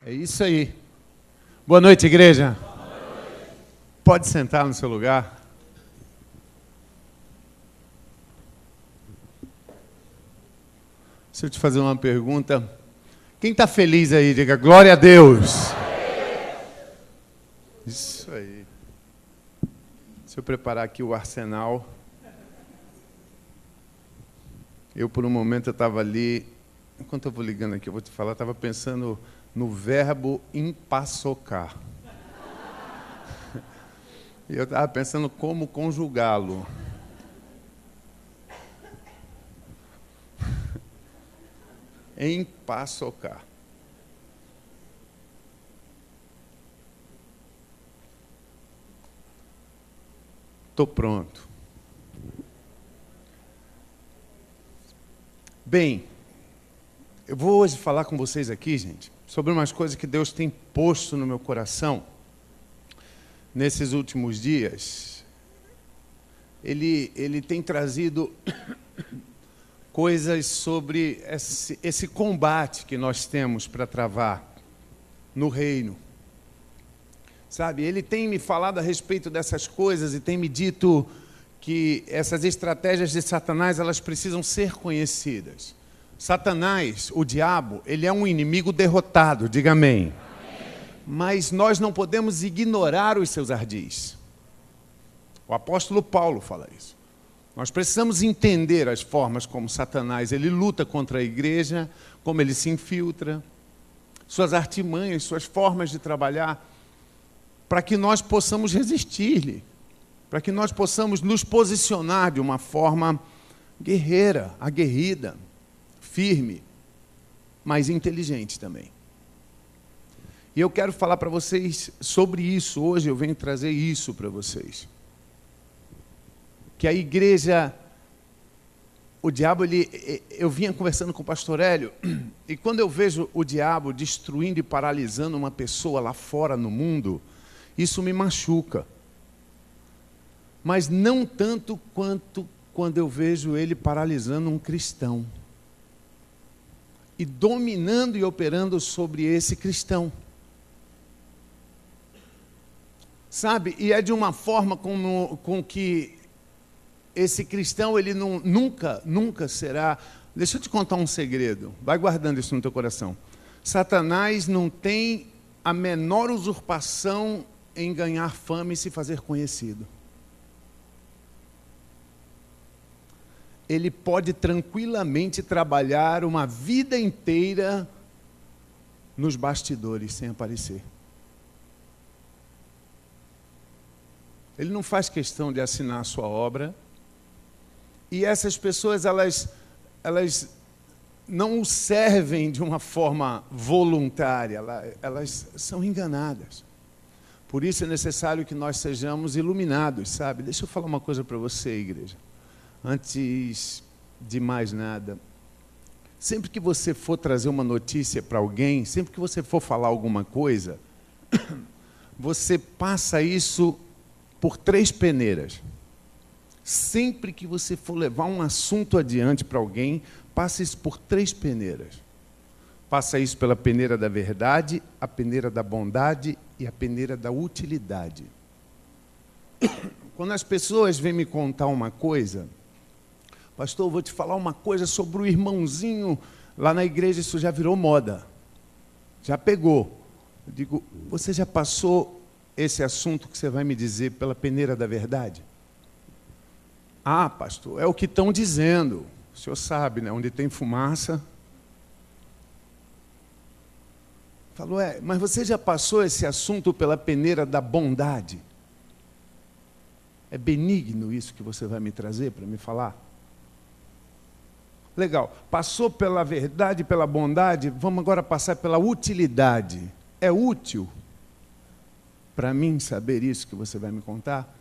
É isso aí. Boa noite, igreja. Boa noite. Pode sentar no seu lugar. Deixa eu te fazer uma pergunta. Quem está feliz aí? Diga glória a Deus. Isso aí. Deixa eu preparar aqui o arsenal. Eu, por um momento, eu estava ali. Enquanto eu vou ligando aqui, eu vou te falar, estava pensando no verbo empaçocar. E eu estava pensando como conjugá-lo. Empaçocar. Estou pronto. Bem, eu vou hoje falar com vocês aqui, gente, sobre umas coisas que Deus tem posto no meu coração nesses últimos dias. Ele tem trazido coisas sobre esse combate que nós temos para travar no reino. Sabe, ele tem me falado a respeito dessas coisas e tem me dito que essas estratégias de Satanás, elas precisam ser conhecidas. Satanás, o diabo, ele é um inimigo derrotado, diga amém. Mas nós não podemos ignorar os seus ardis. O apóstolo Paulo fala isso. Nós precisamos entender as formas como Satanás, ele luta contra a igreja, como ele se infiltra, suas artimanhas, suas formas de trabalhar, para que nós possamos resistir-lhe, para que nós possamos nos posicionar de uma forma guerreira, aguerrida, firme, mas inteligente também. E eu quero falar para vocês sobre isso. Hoje eu venho trazer isso para vocês. Que a igreja, o diabo, eu vinha conversando com o pastor Hélio, e quando eu vejo o diabo destruindo e paralisando uma pessoa lá fora no mundo, isso me machuca. Mas não tanto quanto quando eu vejo ele paralisando um cristão. E dominando e operando sobre esse cristão. Sabe? E é de uma forma com que esse cristão, ele nunca será... Deixa eu te contar um segredo. Vai guardando isso no teu coração. Satanás não tem a menor usurpação em ganhar fama e se fazer conhecido. Ele pode tranquilamente trabalhar uma vida inteira nos bastidores, sem aparecer. Ele não faz questão de assinar a sua obra. E essas pessoas, elas não o servem de uma forma voluntária, elas são enganadas. Por isso é necessário que nós sejamos iluminados, sabe? Deixa eu falar uma coisa para você, igreja. Antes de mais nada, sempre que você for trazer uma notícia para alguém, sempre que você for falar alguma coisa, você passa isso por 3 peneiras. Sempre que você for levar um assunto adiante para alguém, passa isso por 3 peneiras. Passa isso pela peneira da verdade, a peneira da bondade e a peneira da utilidade. Quando as pessoas vêm me contar uma coisa, pastor, eu vou te falar uma coisa sobre o irmãozinho lá na igreja, isso já virou moda, já pegou. Eu digo, você já passou esse assunto que você vai me dizer pela peneira da verdade? Ah, pastor, é o que estão dizendo. O senhor sabe, né? Onde tem fumaça. Falou, mas você já passou esse assunto pela peneira da bondade? É benigno isso que você vai me trazer para me falar? Legal. Passou pela verdade, pela bondade, vamos agora passar pela utilidade. É útil para mim saber isso que você vai me contar?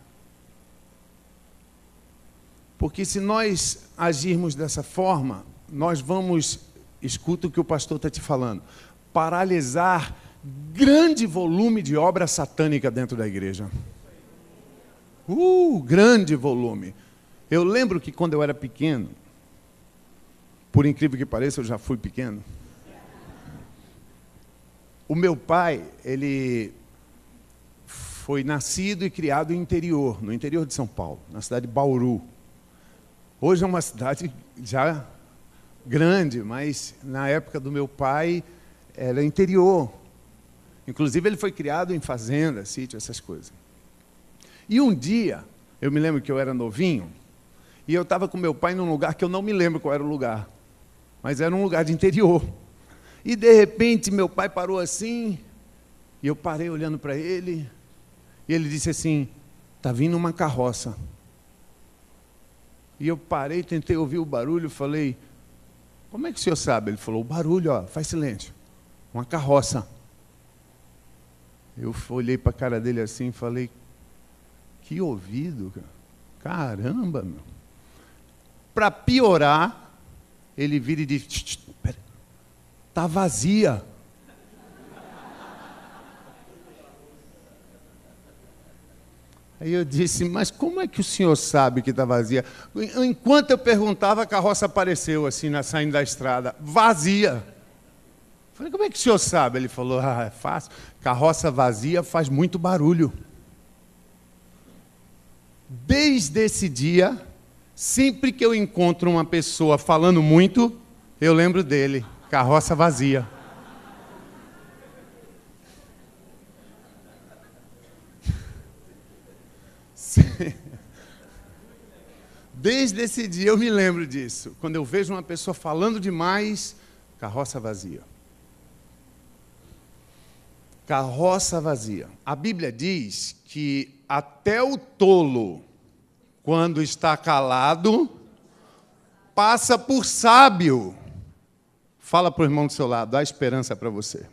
Porque se nós agirmos dessa forma, nós vamos, escuta o que o pastor está te falando, paralisar grande volume de obra satânica dentro da igreja. Grande volume. Eu lembro que quando eu era pequeno, por incrível que pareça, eu já fui pequeno. O meu pai, ele foi nascido e criado no interior de São Paulo, na cidade de Bauru. Hoje é uma cidade já grande, mas na época do meu pai era interior. Inclusive ele foi criado em fazenda, sítio, essas coisas. E um dia, eu me lembro que eu era novinho, e eu estava com meu pai num lugar que eu não me lembro qual era o lugar, mas era um lugar de interior. E de repente meu pai parou assim, e eu parei olhando para ele, e ele disse assim: está vindo uma carroça. E eu parei, tentei ouvir o barulho, falei: como é que o senhor sabe? Ele falou: o barulho, ó, faz silêncio, uma carroça. Eu olhei para a cara dele assim e falei: que ouvido, cara. Caramba, meu. Para piorar, ele vira e diz: espera, está vazia. Aí eu disse: mas como é que o senhor sabe que está vazia? Enquanto eu perguntava, a carroça apareceu assim, saindo da estrada, vazia. Falei: como é que o senhor sabe? Ele falou: é fácil, carroça vazia faz muito barulho. Desde esse dia, sempre que eu encontro uma pessoa falando muito, eu lembro dele: carroça vazia. Desde esse dia eu me lembro disso. Quando eu vejo uma pessoa falando demais, carroça vazia. Carroça vazia. A Bíblia diz que até o tolo, quando está calado, passa por sábio. Fala para o irmão do seu lado: dá esperança para você.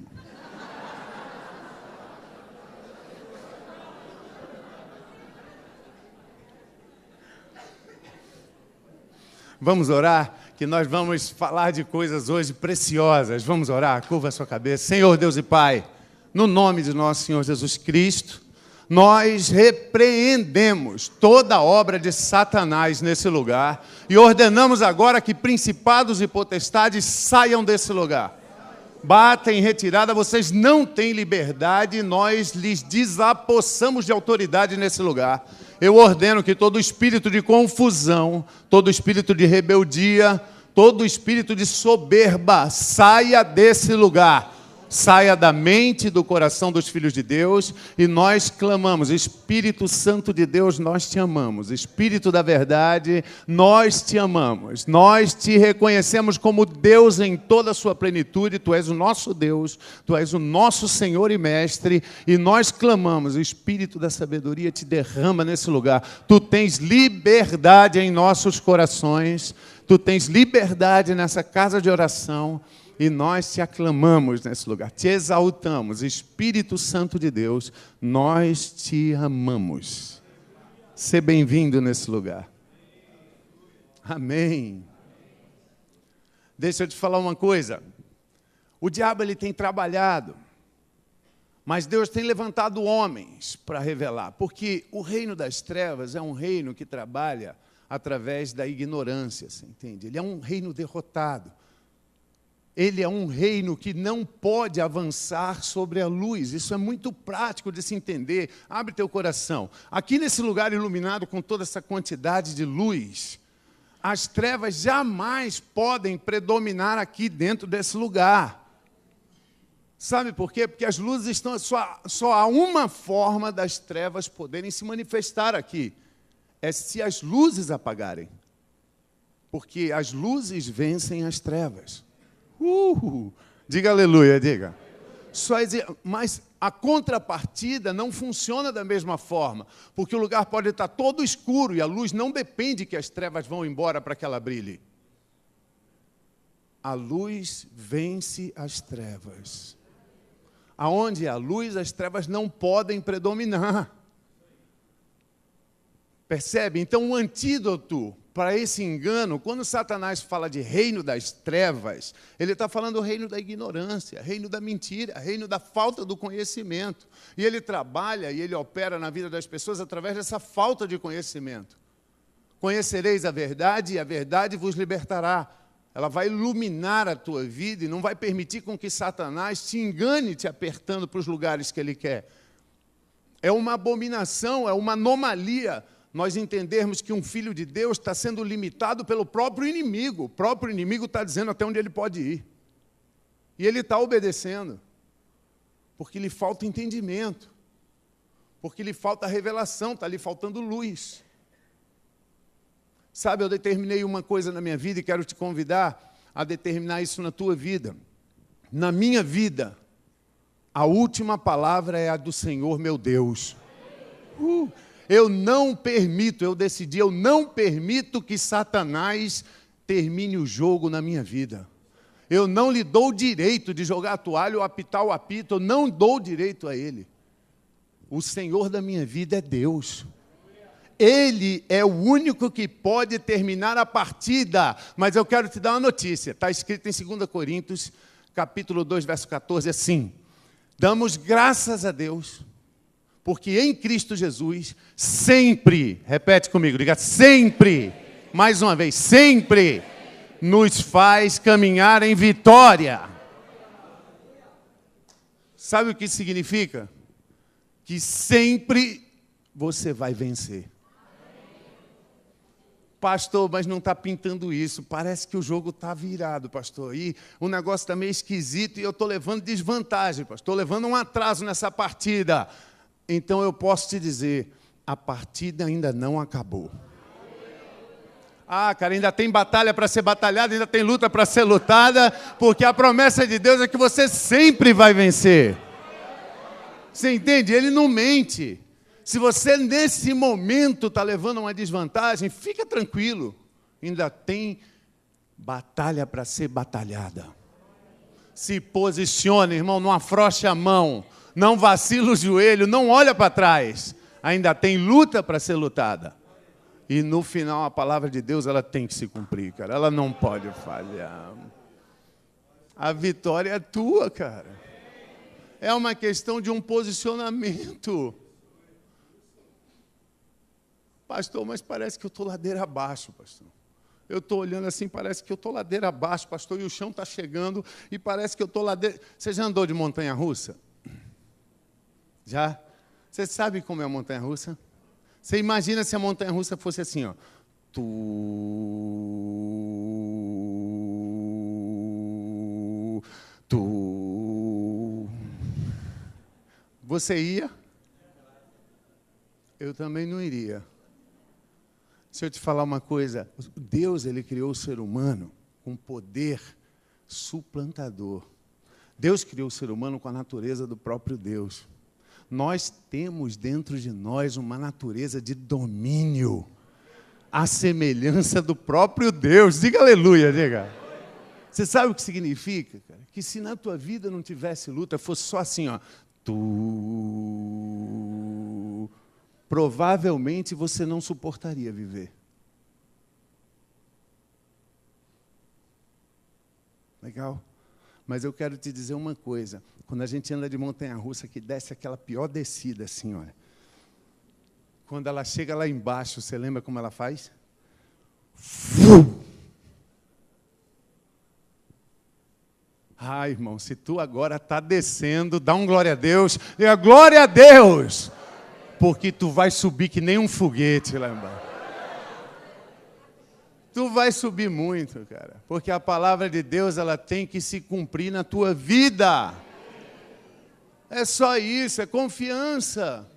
Vamos orar, que nós vamos falar de coisas hoje preciosas. Vamos orar, curva a sua cabeça. Senhor Deus e Pai, no nome de nosso Senhor Jesus Cristo, nós repreendemos toda obra de Satanás nesse lugar e ordenamos agora que principados e potestades saiam desse lugar. Batem em retirada, vocês não têm liberdade, nós lhes desapossamos de autoridade nesse lugar. Eu ordeno que todo espírito de confusão, todo espírito de rebeldia, todo espírito de soberba saia desse lugar. Saia da mente e do coração dos filhos de Deus, e nós clamamos: Espírito Santo de Deus, nós te amamos. Espírito da verdade, nós te amamos. Nós te reconhecemos como Deus em toda a sua plenitude. Tu és o nosso Deus, tu és o nosso Senhor e Mestre, e nós clamamos: Espírito da sabedoria, te derrama nesse lugar. Tu tens liberdade em nossos corações, tu tens liberdade nessa casa de oração. E nós te aclamamos nesse lugar, te exaltamos. Espírito Santo de Deus, nós te amamos. Seja bem-vindo nesse lugar. Amém. Deixa eu te falar uma coisa. O diabo ele tem trabalhado, mas Deus tem levantado homens para revelar. Porque o reino das trevas é um reino que trabalha através da ignorância, você entende? Ele é um reino derrotado. Ele é um reino que não pode avançar sobre a luz. Isso é muito prático de se entender. Abre teu coração. Aqui nesse lugar iluminado com toda essa quantidade de luz, as trevas jamais podem predominar aqui dentro desse lugar. Sabe por quê? Porque as luzes estão... Só há uma forma das trevas poderem se manifestar aqui. É se as luzes apagarem. Porque as luzes vencem as trevas. Diga aleluia, diga. Mas a contrapartida não funciona da mesma forma, porque o lugar pode estar todo escuro e a luz não depende que as trevas vão embora para que ela brilhe. A luz vence as trevas. Aonde há luz, as trevas não podem predominar. Percebe? Então, o antídoto para esse engano, quando Satanás fala de reino das trevas, ele está falando do reino da ignorância, reino da mentira, reino da falta do conhecimento. E ele trabalha e ele opera na vida das pessoas através dessa falta de conhecimento. Conhecereis a verdade e a verdade vos libertará. Ela vai iluminar a tua vida e não vai permitir com que Satanás te engane, te apertando para os lugares que ele quer. É uma abominação, é uma anomalia nós entendermos que um filho de Deus está sendo limitado pelo próprio inimigo. O próprio inimigo está dizendo até onde ele pode ir. E ele está obedecendo. Porque lhe falta entendimento. Porque lhe falta revelação, está lhe faltando luz. Sabe, eu determinei uma coisa na minha vida e quero te convidar a determinar isso na tua vida. Na minha vida, a última palavra é a do Senhor meu Deus. Eu não permito que Satanás termine o jogo na minha vida. Eu não lhe dou o direito de jogar a toalha ou apitar o apito, eu não dou direito a ele. O Senhor da minha vida é Deus. Ele é o único que pode terminar a partida. Mas eu quero te dar uma notícia. Está escrito em 2 Coríntios, capítulo 2, verso 14, assim: damos graças a Deus, porque em Cristo Jesus, sempre, repete comigo, diga sempre, mais uma vez, sempre, nos faz caminhar em vitória. Sabe o que isso significa? Que sempre você vai vencer. Pastor, mas não está pintando isso. Parece que o jogo está virado, pastor. E o negócio está meio esquisito e eu estou levando desvantagem, pastor. Estou levando um atraso nessa partida. Então eu posso te dizer, a partida ainda não acabou. Ah, cara, ainda tem batalha para ser batalhada, ainda tem luta para ser lutada, porque a promessa de Deus é que você sempre vai vencer. Você entende? Ele não mente. Se você, nesse momento, está levando uma desvantagem, fica tranquilo. Ainda tem batalha para ser batalhada. Se posicione, irmão, não afrouxe a mão. Não vacila o joelho, não olha para trás. Ainda tem luta para ser lutada. E no final, a palavra de Deus, ela tem que se cumprir, cara. Ela não pode falhar. A vitória é tua, cara. É uma questão de um posicionamento. Pastor, mas parece que eu estou ladeira abaixo, pastor. Eu estou olhando assim, parece que eu estou ladeira abaixo, pastor, e o chão está chegando, e parece que eu estou ladeira... Você já andou de montanha-russa? Já? Você sabe como é a montanha-russa? Você imagina se a montanha-russa fosse assim, ó. Você ia? Eu também não iria. Se eu te falar uma coisa, Deus, ele criou o ser humano com poder suplantador. Deus criou o ser humano com a natureza do próprio Deus. Nós temos dentro de nós uma natureza de domínio, à semelhança do próprio Deus. Diga aleluia, diga. Você sabe o que significa, cara? Que se na tua vida não tivesse luta, fosse só assim, ó. Provavelmente você não suportaria viver. Legal? Mas eu quero te dizer uma coisa. Quando a gente anda de montanha-russa, que desce aquela pior descida assim, olha. Quando ela chega lá embaixo, você lembra como ela faz? Ah, irmão, se tu agora está descendo, dá um glória a Deus. Diga glória a Deus. Porque tu vai subir que nem um foguete lá embaixo. Tu vai subir muito, cara. Porque a palavra de Deus, ela tem que se cumprir na tua vida. É só isso, é confiança.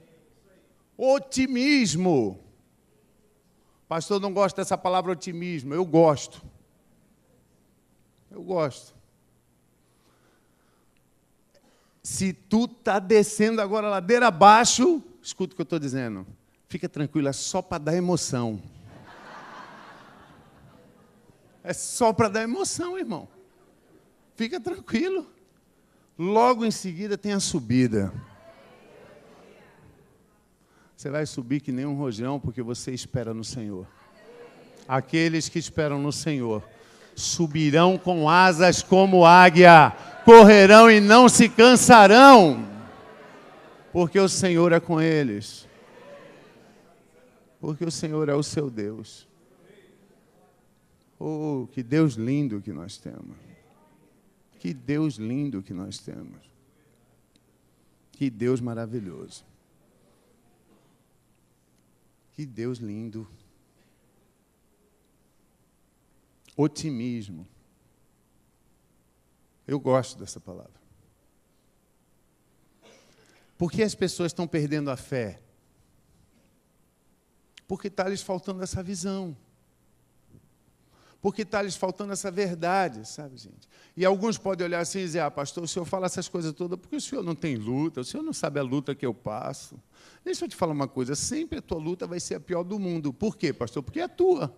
Otimismo. Pastor, não gosta dessa palavra otimismo. Eu gosto. Eu gosto. Se tu está descendo agora a ladeira abaixo, escuta o que eu estou dizendo. Fica tranquilo, é só para dar emoção. É só para dar emoção, irmão. Fica tranquilo. Logo em seguida tem a subida. Você vai subir que nem um rojão, porque você espera no Senhor. Aqueles que esperam no Senhor subirão com asas como águia, correrão e não se cansarão, porque o Senhor é com eles. Porque o Senhor é o seu Deus. Oh, que Deus lindo que nós temos. Que Deus lindo que nós temos. Que Deus maravilhoso. Que Deus lindo. Otimismo. Eu gosto dessa palavra. Por que as pessoas estão perdendo a fé? Porque está lhes faltando essa visão. Porque está lhes faltando essa verdade, sabe, gente? E alguns podem olhar assim e dizer, pastor, o senhor fala essas coisas todas porque o senhor não tem luta, o senhor não sabe a luta que eu passo. Deixa eu te falar uma coisa, sempre a tua luta vai ser a pior do mundo. Por quê, pastor? Porque é a tua.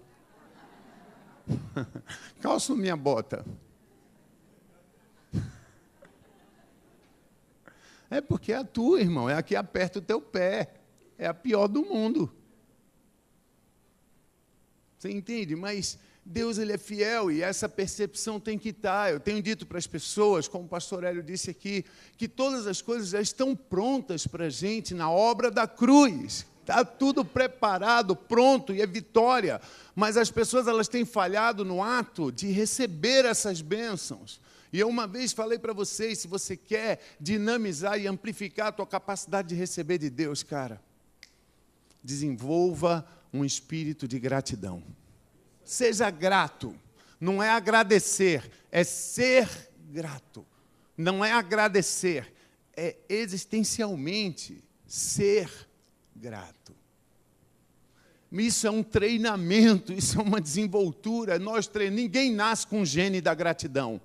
Calço minha bota. É porque é a tua, irmão, é a que aperta o teu pé. É a pior do mundo. Você entende? Mas Deus, Ele é fiel e essa percepção tem que estar. Eu tenho dito para as pessoas, como o pastor Hélio disse aqui, que todas as coisas já estão prontas para a gente na obra da cruz. Está tudo preparado, pronto, e é vitória. Mas as pessoas elas têm falhado no ato de receber essas bênçãos. E eu uma vez falei para vocês, se você quer dinamizar e amplificar a tua capacidade de receber de Deus, cara, desenvolva um espírito de gratidão. Seja grato. Não é agradecer, é ser grato. Não é agradecer, é existencialmente ser grato. Isso é um treinamento, isso é uma desenvoltura. Ninguém nasce com o gene da gratidão.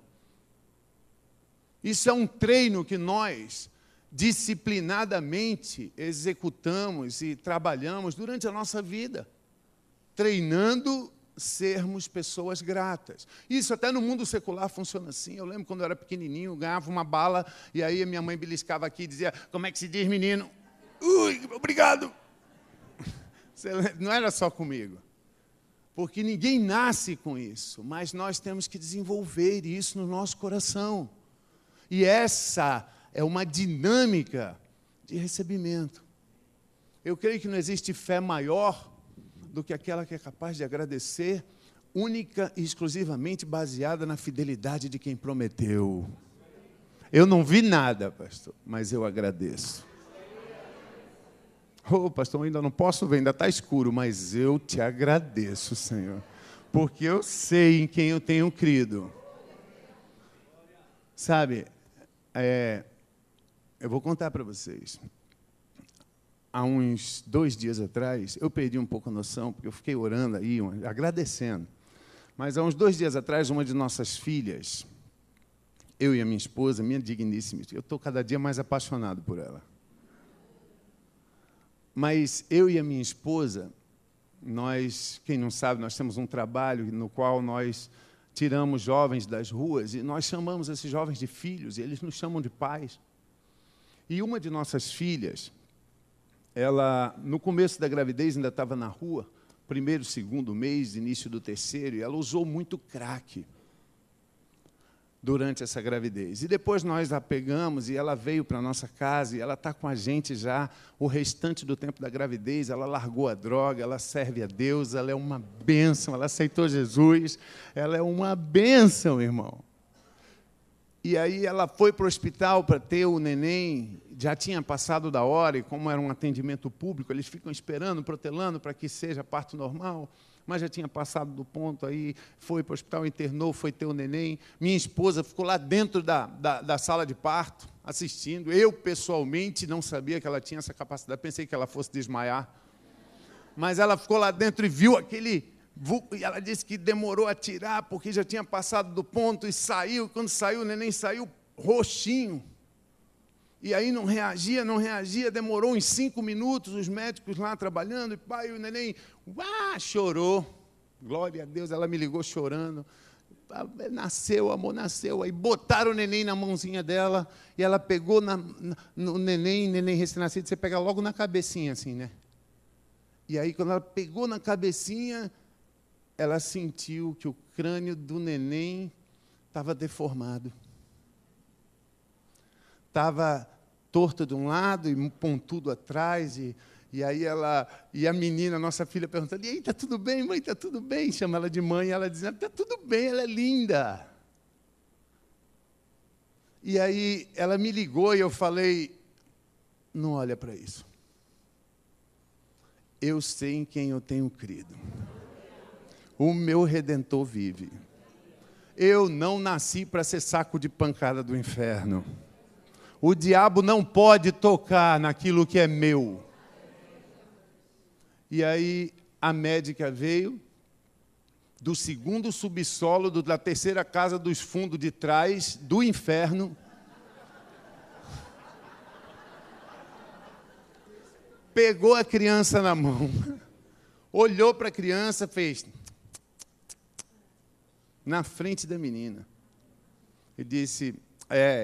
Isso é um treino que nós, disciplinadamente, executamos e trabalhamos durante a nossa vida, treinando sermos pessoas gratas. Isso até no mundo secular funciona assim. Eu lembro quando eu era pequenininho, ganhava uma bala, e aí a minha mãe beliscava aqui e dizia, como é que se diz, menino? Ui, obrigado. Não era só comigo. Porque ninguém nasce com isso, mas nós temos que desenvolver isso no nosso coração. E essa é uma dinâmica de recebimento. Eu creio que não existe fé maior do que aquela que é capaz de agradecer, única e exclusivamente baseada na fidelidade de quem prometeu. Eu não vi nada, pastor, mas eu agradeço. Pastor, eu ainda não posso ver, ainda está escuro, mas eu te agradeço, Senhor, porque eu sei em quem eu tenho crido. Sabe, eu vou contar para vocês. Há uns 2 dias atrás, eu perdi um pouco a noção, porque eu fiquei orando aí, agradecendo. Mas há uns 2 dias atrás, uma de nossas filhas, eu e a minha esposa, minha digníssima, eu estou cada dia mais apaixonado por ela. Mas eu e a minha esposa, nós, quem não sabe, nós temos um trabalho no qual nós tiramos jovens das ruas e nós chamamos esses jovens de filhos, e eles nos chamam de pais. E uma de nossas filhas, ela, no começo da gravidez, ainda estava na rua, 1º, 2º mês, início do 3º, e ela usou muito crack durante essa gravidez. E depois nós a pegamos e ela veio para a nossa casa e ela está com a gente já o restante do tempo da gravidez. Ela largou a droga, ela serve a Deus, ela é uma bênção, ela aceitou Jesus, ela é uma bênção, irmão. E aí ela foi para o hospital para ter o neném, já tinha passado da hora, e como era um atendimento público, eles ficam esperando, protelando para que seja parto normal, mas já tinha passado do ponto, aí foi para o hospital, internou, foi ter o neném. Minha esposa ficou lá dentro da sala de parto, assistindo. Eu, pessoalmente, não sabia que ela tinha essa capacidade, pensei que ela fosse desmaiar. Mas ela ficou lá dentro e viu aquele vulco, e ela disse que demorou a tirar, porque já tinha passado do ponto, e saiu. Quando saiu, o neném saiu roxinho. E aí não reagia, demorou uns 5 minutos, os médicos lá trabalhando, e pai, o neném chorou. Glória a Deus, ela me ligou chorando. Nasceu, amor, nasceu. Aí botaram o neném na mãozinha dela, e ela pegou no neném recém-nascido, você pega logo na cabecinha, assim, né? E aí, quando ela pegou na cabecinha, ela sentiu que o crânio do neném estava deformado. Estava torto de um lado e pontudo atrás, e E a menina, nossa filha, perguntando, e aí, está tudo bem, mãe, está tudo bem? Chama ela de mãe, e ela dizendo, está tudo bem, ela é linda. E aí ela me ligou e eu falei, não olha para isso. Eu sei em quem eu tenho crido. O meu Redentor vive. Eu não nasci para ser saco de pancada do inferno. O diabo não pode tocar naquilo que é meu. E aí a médica veio do segundo subsolo da terceira casa dos fundos de trás do inferno. Pegou a criança na mão, olhou para a criança, fez na frente da menina. E disse,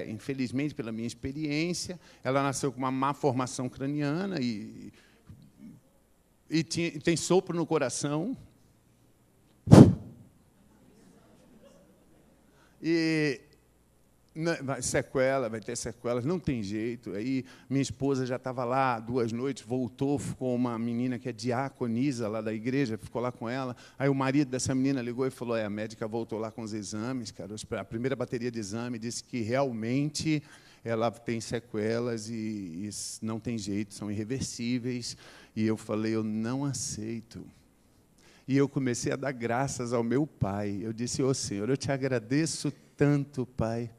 infelizmente, pela minha experiência, ela nasceu com uma má formação craniana e tem sopro no coração. E vai ter sequelas, não tem jeito. Aí minha esposa já estava lá 2 noites, voltou, ficou uma menina que é diaconisa lá da igreja, ficou lá com ela. Aí o marido dessa menina ligou e falou, a médica voltou lá com os exames, cara, a primeira bateria de exame disse que realmente ela tem sequelas e não tem jeito, são irreversíveis. E eu falei, eu não aceito. E eu comecei a dar graças ao meu Pai. Eu disse, Senhor, eu te agradeço tanto, Pai,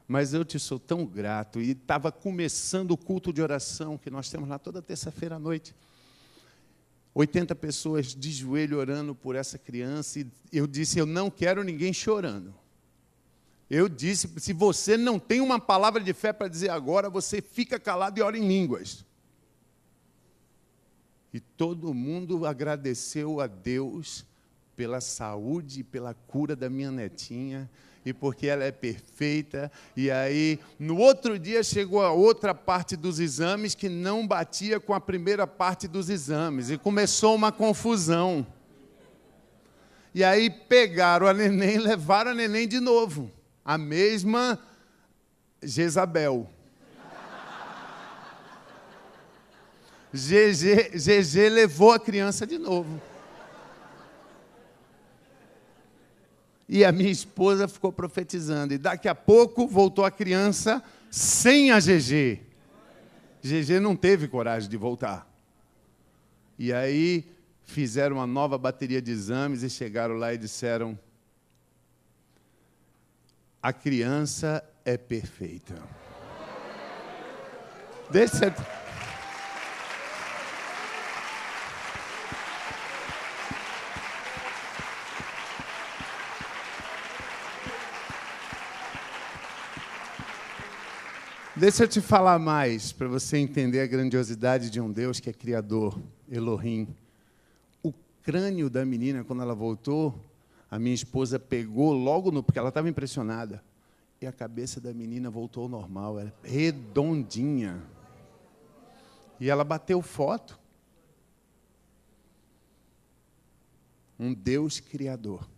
mas eu te sou tão grato. E estava começando o culto de oração, que nós temos lá toda terça-feira à noite. 80 pessoas de joelho orando por essa criança. E eu disse, eu não quero ninguém chorando. Eu disse, se você não tem uma palavra de fé para dizer agora, você fica calado e ora em línguas. E todo mundo agradeceu a Deus pela saúde e pela cura da minha netinha, e porque ela é perfeita. E aí, no outro dia, chegou a outra parte dos exames que não batia com a primeira parte dos exames, e começou uma confusão. E aí pegaram a neném e levaram a neném de novo, a mesma Jezabel. GG levou a criança de novo. E a minha esposa ficou profetizando. E daqui a pouco voltou a criança sem a GG. GG não teve coragem de voltar. E aí fizeram uma nova bateria de exames e chegaram lá e disseram, a criança é perfeita. Deixa... Deixa eu te falar mais, para você entender a grandiosidade de um Deus que é Criador, Elohim. O crânio da menina, quando ela voltou, a minha esposa pegou logo porque ela estava impressionada, e a cabeça da menina voltou ao normal, era redondinha. E ela bateu foto. Um Deus Criador.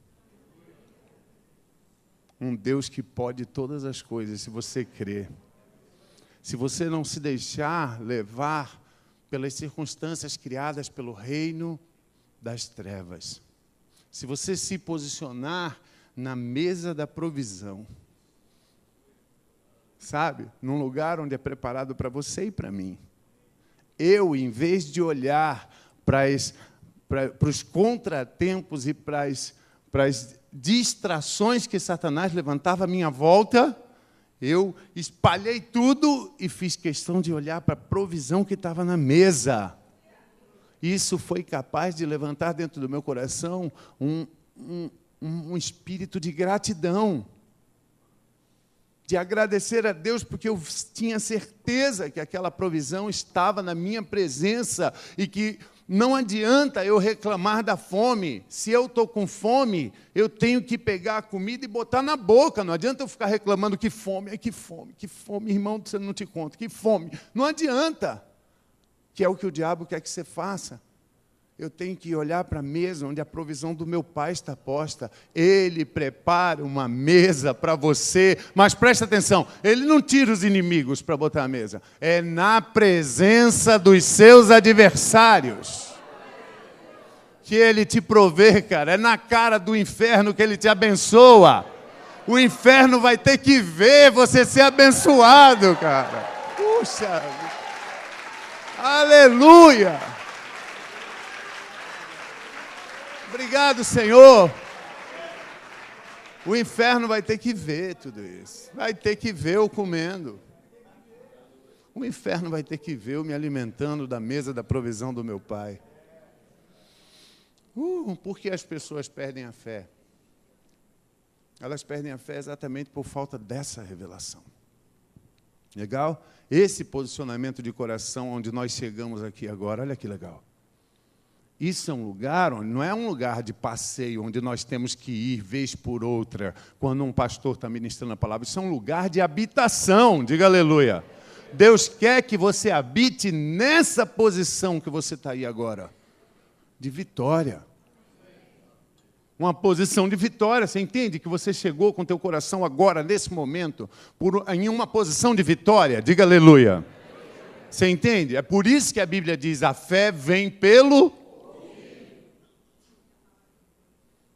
Um Deus que pode todas as coisas, se você crer. Se você não se deixar levar pelas circunstâncias criadas pelo reino das trevas. Se você se posicionar na mesa da provisão, sabe? Num lugar onde é preparado para você e para mim. Eu, em vez de olhar para os contratempos e para as distrações que Satanás levantava à minha volta, eu espalhei tudo e fiz questão de olhar para a provisão que estava na mesa. Isso foi capaz de levantar dentro do meu coração um espírito de gratidão, de agradecer a Deus, porque eu tinha certeza que aquela provisão estava na minha presença e que não adianta eu reclamar da fome. Se eu estou com fome, eu tenho que pegar a comida e botar na boca. Não adianta eu ficar reclamando que fome, que fome, que fome. Irmão, você não te conta, que fome. Não adianta, que é o que o diabo quer que você faça. eu tenho que olhar para a mesa onde a provisão do meu Pai está posta. Ele prepara uma mesa para você, mas presta atenção, Ele não tira os inimigos para botar a mesa, é na presença dos seus adversários que Ele te provê, cara, é na cara do inferno que Ele te abençoa. O inferno vai ter que ver você ser abençoado, cara. Puxa, aleluia! Obrigado, Senhor. O inferno vai ter que ver tudo isso. Vai ter que ver eu comendo. O inferno vai ter que ver eu me alimentando da mesa da provisão do meu Pai. Por que as pessoas perdem a fé? Elas perdem a fé exatamente por falta dessa revelação. Legal? Esse posicionamento de coração onde nós chegamos aqui agora, olha que legal. Isso é um lugar, não é um lugar de passeio, onde nós temos que ir vez por outra, quando um pastor está ministrando a palavra. Isso é um lugar de habitação, diga aleluia. Deus quer que você habite nessa posição que você está aí agora, de vitória. Uma posição de vitória, você entende que você chegou com o teu coração agora, nesse momento, em uma posição de vitória, diga aleluia. Você entende? É por isso que a Bíblia diz, a fé vem pelo...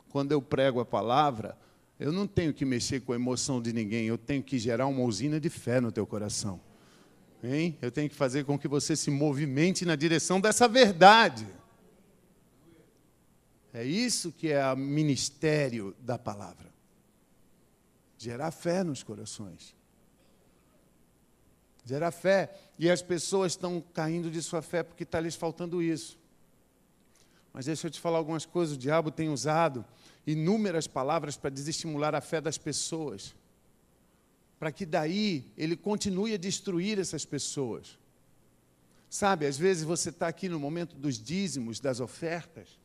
Quando eu prego a palavra, eu não tenho que mexer com a emoção de ninguém, eu tenho que gerar uma usina de fé no teu coração. Hein? Eu tenho que fazer com que você se movimente na direção dessa verdade. É isso que é o ministério da palavra. Gerar fé nos corações. Gerar fé. E as pessoas estão caindo de sua fé porque está lhes faltando isso. Mas deixa eu te falar algumas coisas. O diabo tem usado inúmeras palavras para desestimular a fé das pessoas, para que daí ele continue a destruir essas pessoas. Sabe, às vezes você está aqui no momento dos dízimos, das ofertas,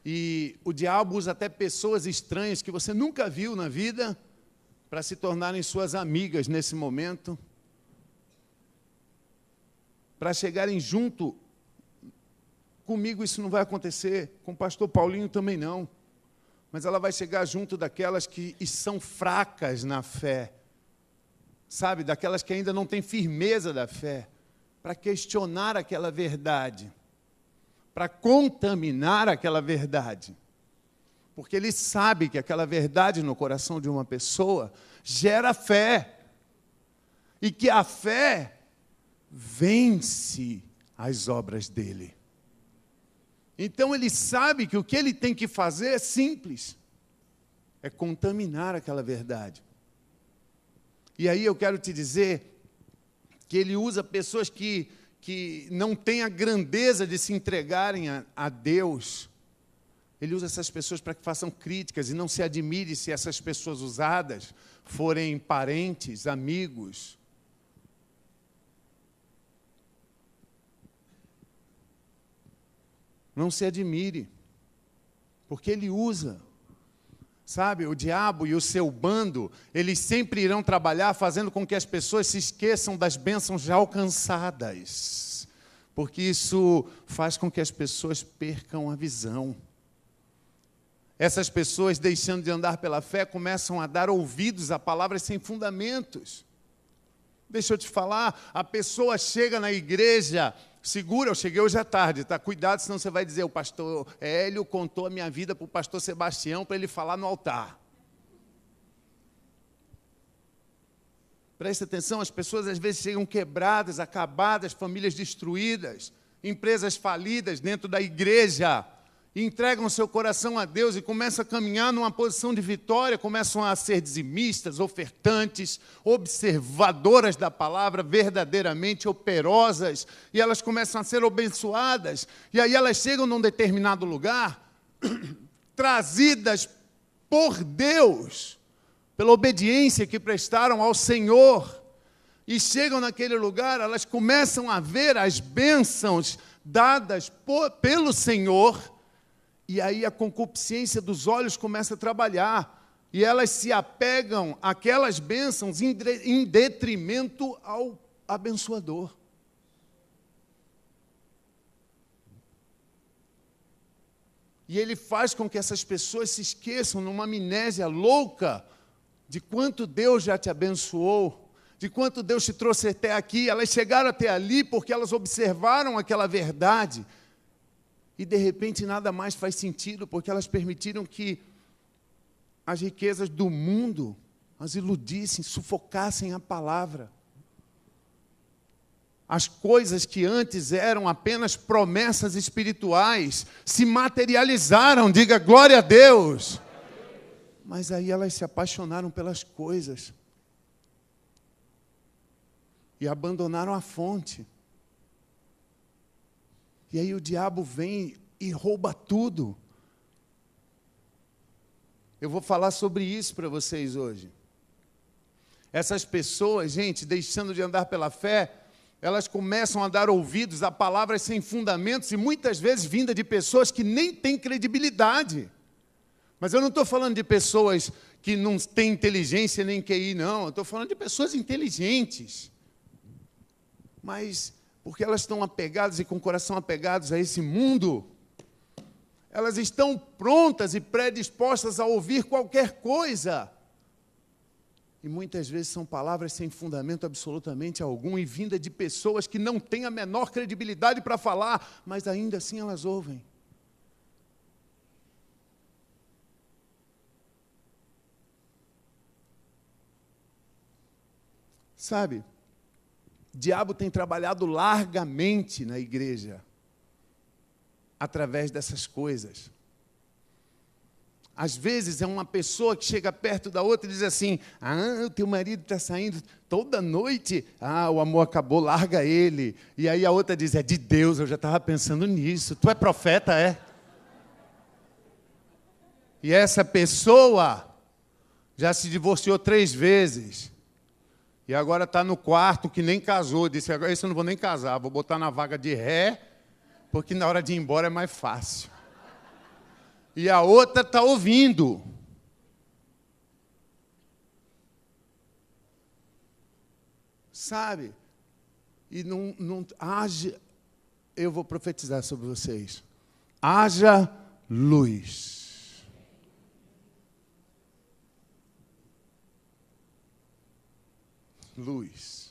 e o diabo usa até pessoas estranhas que você nunca viu na vida para se tornarem suas amigas nesse momento, para chegarem junto. Comigo isso não vai acontecer, com o pastor Paulinho também não. Mas ela vai chegar junto daquelas que são fracas na fé, sabe, daquelas que ainda não têm firmeza da fé, para questionar aquela verdade, para contaminar aquela verdade. Porque ele sabe que aquela verdade no coração de uma pessoa gera fé, e que a fé vence as obras dele. Então ele sabe que o que ele tem que fazer é simples, é contaminar aquela verdade. E aí eu quero te dizer que ele usa pessoas que não têm a grandeza de se entregarem a Deus. Ele usa essas pessoas para que façam críticas, e não se admire se essas pessoas usadas forem parentes, amigos. Não se admire, porque ele usa. Sabe, o diabo e o seu bando, eles sempre irão trabalhar fazendo com que as pessoas se esqueçam das bênçãos já alcançadas, porque isso faz com que as pessoas percam a visão. Essas pessoas, deixando de andar pela fé, começam a dar ouvidos a palavras sem fundamentos. Deixa eu te falar, a pessoa chega na igreja, segura, eu cheguei hoje à tarde, tá? Cuidado, senão você vai dizer, o pastor Hélio contou a minha vida para o pastor Sebastião, para ele falar no altar. Preste atenção, as pessoas às vezes chegam quebradas, acabadas, famílias destruídas, empresas falidas dentro da igreja, e entregam seu coração a Deus e começam a caminhar numa posição de vitória, começam a ser dizimistas, ofertantes, observadoras da palavra, verdadeiramente operosas, e elas começam a ser abençoadas, e aí elas chegam num determinado lugar, trazidas por Deus, pela obediência que prestaram ao Senhor, e chegam naquele lugar, elas começam a ver as bênçãos dadas pelo Senhor, e aí a concupiscência dos olhos começa a trabalhar, e elas se apegam àquelas bênçãos em detrimento ao abençoador. E ele faz com que essas pessoas se esqueçam numa amnésia louca de quanto Deus já te abençoou, de quanto Deus te trouxe até aqui. Elas chegaram até ali porque elas observaram aquela verdade. E, de repente, nada mais faz sentido, porque elas permitiram que as riquezas do mundo as iludissem, sufocassem a palavra. As coisas que antes eram apenas promessas espirituais se materializaram, diga glória a Deus. Mas aí elas se apaixonaram pelas coisas e abandonaram a fonte. E aí o diabo vem e rouba tudo. Eu vou falar sobre isso para vocês hoje. Essas pessoas, gente, deixando de andar pela fé, elas começam a dar ouvidos a palavras sem fundamentos e muitas vezes vinda de pessoas que nem têm credibilidade. Mas eu não estou falando de pessoas que não têm inteligência nem QI, não. Eu estou falando de pessoas inteligentes. Mas porque elas estão apegadas e com o coração apegados a esse mundo, elas estão prontas e predispostas a ouvir qualquer coisa. E muitas vezes são palavras sem fundamento absolutamente algum e vinda de pessoas que não têm a menor credibilidade para falar, mas ainda assim elas ouvem. Sabe, o diabo tem trabalhado largamente na igreja, através dessas coisas. Às vezes é uma pessoa que chega perto da outra e diz assim, o teu marido está saindo toda noite, o amor acabou, larga ele. E aí a outra diz, é de Deus, eu já estava pensando nisso, tu é profeta, é? E essa pessoa já se divorciou 3 vezes. E agora está no quarto, que nem casou. Disse, agora isso eu não vou nem casar, vou botar na vaga de ré, porque na hora de ir embora é mais fácil. E a outra está ouvindo. Sabe? E não haja, eu vou profetizar sobre vocês. Haja luz. Luz.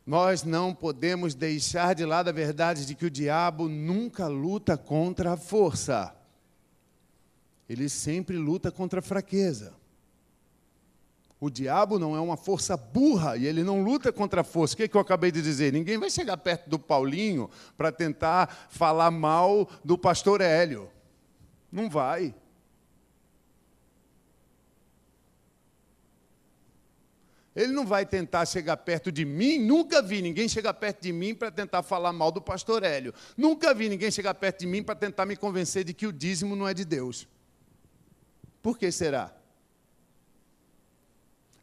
Nós não podemos deixar de lado a verdade de que o diabo nunca luta contra a força. Ele sempre luta contra a fraqueza. O diabo não é uma força burra e ele não luta contra a força. O que eu acabei de dizer? Ninguém vai chegar perto do Paulinho para tentar falar mal do pastor Hélio. Não vai. Ele não vai tentar chegar perto de mim, nunca vi ninguém chegar perto de mim para tentar falar mal do pastor Hélio. Nunca vi ninguém chegar perto de mim para tentar me convencer de que o dízimo não é de Deus. Por que será?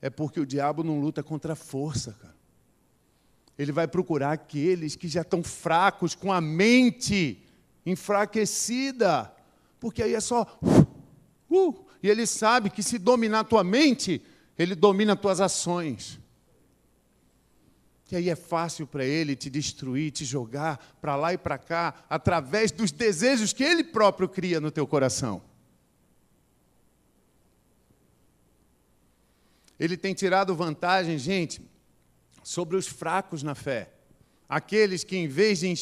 É porque o diabo não luta contra a força, cara. Ele vai procurar aqueles que já estão fracos, com a mente enfraquecida. Porque aí é só... E ele sabe que se dominar a tua mente... Ele domina as tuas ações. E aí é fácil para ele te destruir, te jogar para lá e para cá, através dos desejos que ele próprio cria no teu coração. Ele tem tirado vantagem, gente, sobre os fracos na fé. Aqueles que, em vez de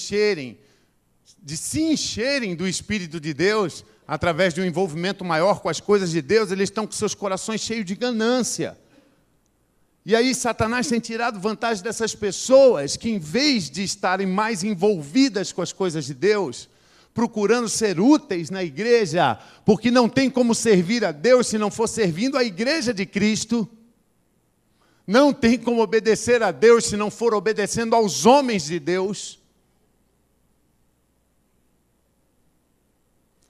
se encherem do Espírito de Deus, através de um envolvimento maior com as coisas de Deus, eles estão com seus corações cheios de ganância. E aí Satanás tem tirado vantagem dessas pessoas que, em vez de estarem mais envolvidas com as coisas de Deus, procurando ser úteis na igreja, porque não tem como servir a Deus se não for servindo a igreja de Cristo, não tem como obedecer a Deus se não for obedecendo aos homens de Deus.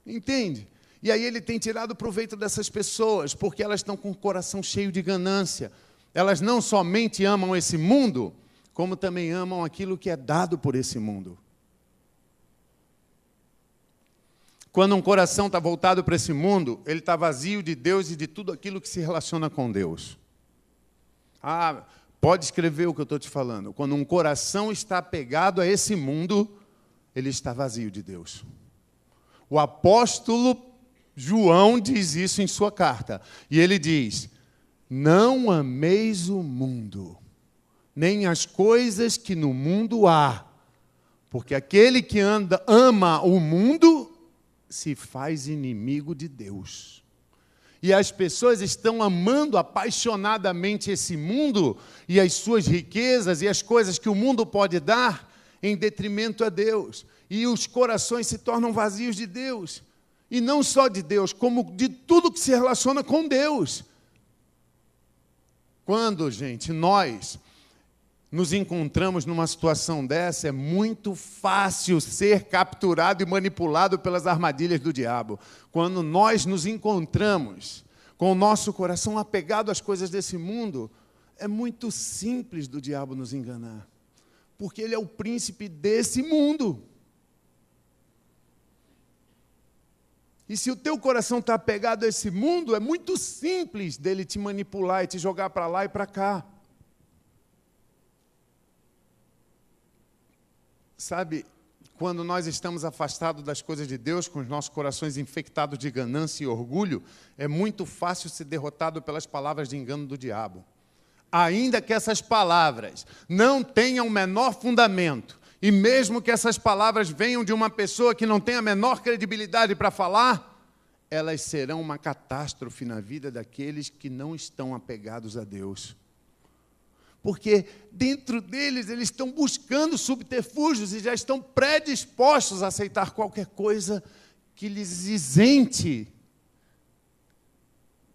Entende? E aí ele tem tirado proveito dessas pessoas, porque elas estão com o coração cheio de ganância. Elas não somente amam esse mundo, como também amam aquilo que é dado por esse mundo. Quando um coração está voltado para esse mundo, ele está vazio de Deus e de tudo aquilo que se relaciona com Deus. Pode escrever o que eu estou te falando. Quando um coração está apegado a esse mundo, ele está vazio de Deus. O apóstolo João diz isso em sua carta. E ele diz: não ameis o mundo, nem as coisas que no mundo há, porque aquele que ama o mundo se faz inimigo de Deus. E as pessoas estão amando apaixonadamente esse mundo e as suas riquezas e as coisas que o mundo pode dar em detrimento a Deus. E os corações se tornam vazios de Deus. E não só de Deus, como de tudo que se relaciona com Deus. Quando, gente, nós nos encontramos numa situação dessa, é muito fácil ser capturado e manipulado pelas armadilhas do diabo. Quando nós nos encontramos com o nosso coração apegado às coisas desse mundo, é muito simples do diabo nos enganar, porque ele é o príncipe desse mundo. E se o teu coração está apegado a esse mundo, é muito simples dele te manipular e te jogar para lá e para cá. Sabe, quando nós estamos afastados das coisas de Deus, com os nossos corações infectados de ganância e orgulho, é muito fácil ser derrotado pelas palavras de engano do diabo. Ainda que essas palavras não tenham o menor fundamento, e mesmo que essas palavras venham de uma pessoa que não tem a menor credibilidade para falar, elas serão uma catástrofe na vida daqueles que não estão apegados a Deus. Porque dentro deles, eles estão buscando subterfúgios e já estão predispostos a aceitar qualquer coisa que lhes isente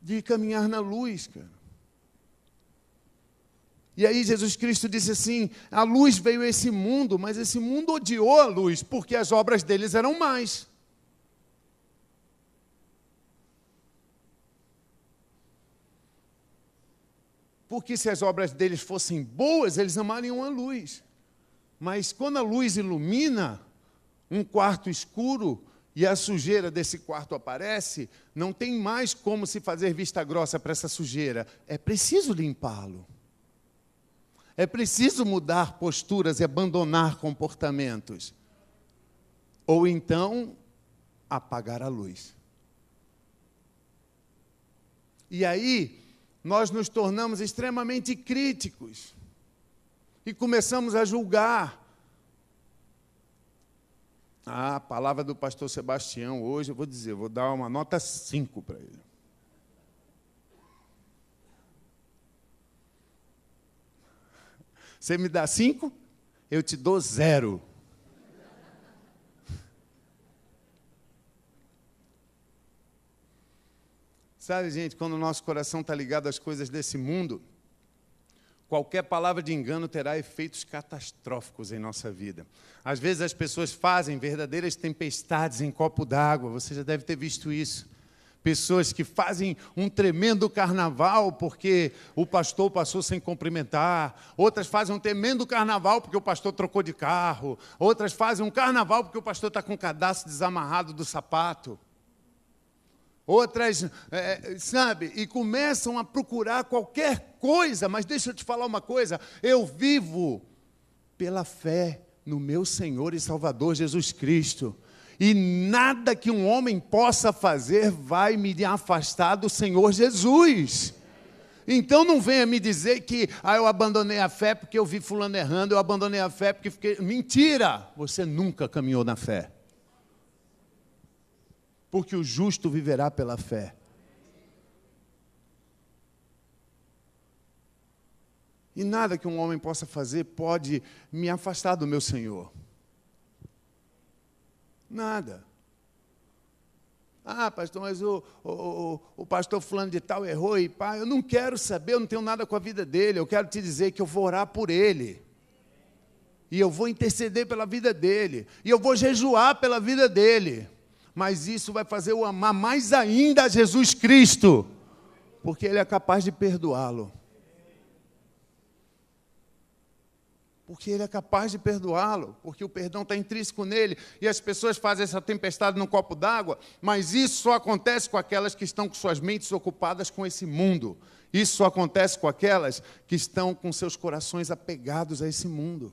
de caminhar na luz, cara. E aí Jesus Cristo disse assim: a luz veio a esse mundo, mas esse mundo odiou a luz, porque as obras deles eram más. Porque se as obras deles fossem boas, eles amariam a luz. Mas quando a luz ilumina um quarto escuro e a sujeira desse quarto aparece, não tem mais como se fazer vista grossa para essa sujeira. É preciso limpá-lo. É preciso mudar posturas e abandonar comportamentos. Ou então, apagar a luz. E aí, nós nos tornamos extremamente críticos. E começamos a julgar. A palavra do pastor Sebastião hoje, eu vou dizer, vou dar uma nota 5 para ele. Você me dá 5, eu te dou 0. Sabe, gente, quando o nosso coração está ligado às coisas desse mundo, qualquer palavra de engano terá efeitos catastróficos em nossa vida. Às vezes as pessoas fazem verdadeiras tempestades em copo d'água, você já deve ter visto isso. Pessoas que fazem um tremendo carnaval porque o pastor passou sem cumprimentar. Outras fazem um tremendo carnaval porque o pastor trocou de carro. Outras fazem um carnaval porque o pastor está com o cadastro desamarrado do sapato. Outras, sabe, e começam a procurar qualquer coisa. Mas deixa eu te falar uma coisa. Eu vivo pela fé no meu Senhor e Salvador Jesus Cristo. E nada que um homem possa fazer vai me afastar do Senhor Jesus. Então não venha me dizer que eu abandonei a fé porque eu vi fulano errando, eu abandonei a fé porque fiquei... Mentira! Você nunca caminhou na fé. Porque o justo viverá pela fé. E nada que um homem possa fazer pode me afastar do meu Senhor. Nada. Pastor, mas o pastor fulano de tal errou e pá, eu não quero saber, eu não tenho nada com a vida dele, eu quero te dizer que eu vou orar por ele. E eu vou interceder pela vida dele. E eu vou jejuar pela vida dele. Mas isso vai fazer eu amar mais ainda a Jesus Cristo, porque ele é capaz de perdoá-lo. Porque ele é capaz de perdoá-lo, porque o perdão está intrínseco nele, e as pessoas fazem essa tempestade num copo d'água, mas isso só acontece com aquelas que estão com suas mentes ocupadas com esse mundo. Isso só acontece com aquelas que estão com seus corações apegados a esse mundo.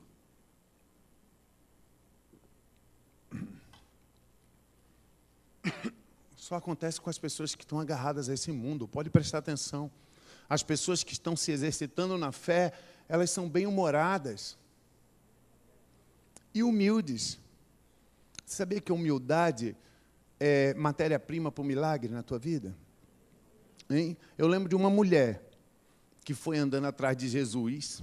só acontece com as pessoas que estão agarradas a esse mundo. Pode prestar atenção. As pessoas que estão se exercitando na fé, elas são bem-humoradas e humildes. Sabia que a humildade é matéria-prima para o milagre na tua vida? Hein? Eu lembro de uma mulher que foi andando atrás de Jesus.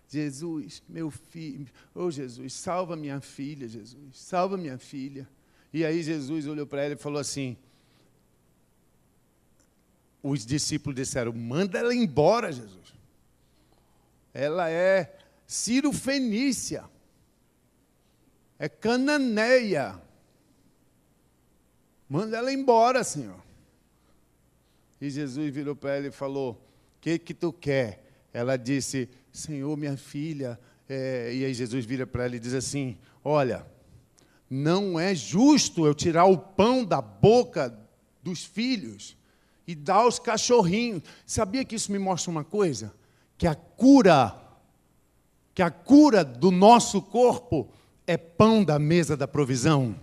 Jesus, meu filho, oh Jesus, salva minha filha, Jesus, salva minha filha. E aí Jesus olhou para ela e falou assim, os discípulos disseram, manda ela embora, Jesus. Ela é Ciro-fenícia, é cananeia. Manda ela embora, Senhor. E Jesus virou para ela e falou, o que tu quer? Ela disse, Senhor, minha filha... E aí Jesus vira para ela e diz assim, olha, não é justo eu tirar o pão da boca dos filhos e dar aos cachorrinhos. Sabia que isso me mostra uma coisa? Que a cura do nosso corpo é pão da mesa da provisão.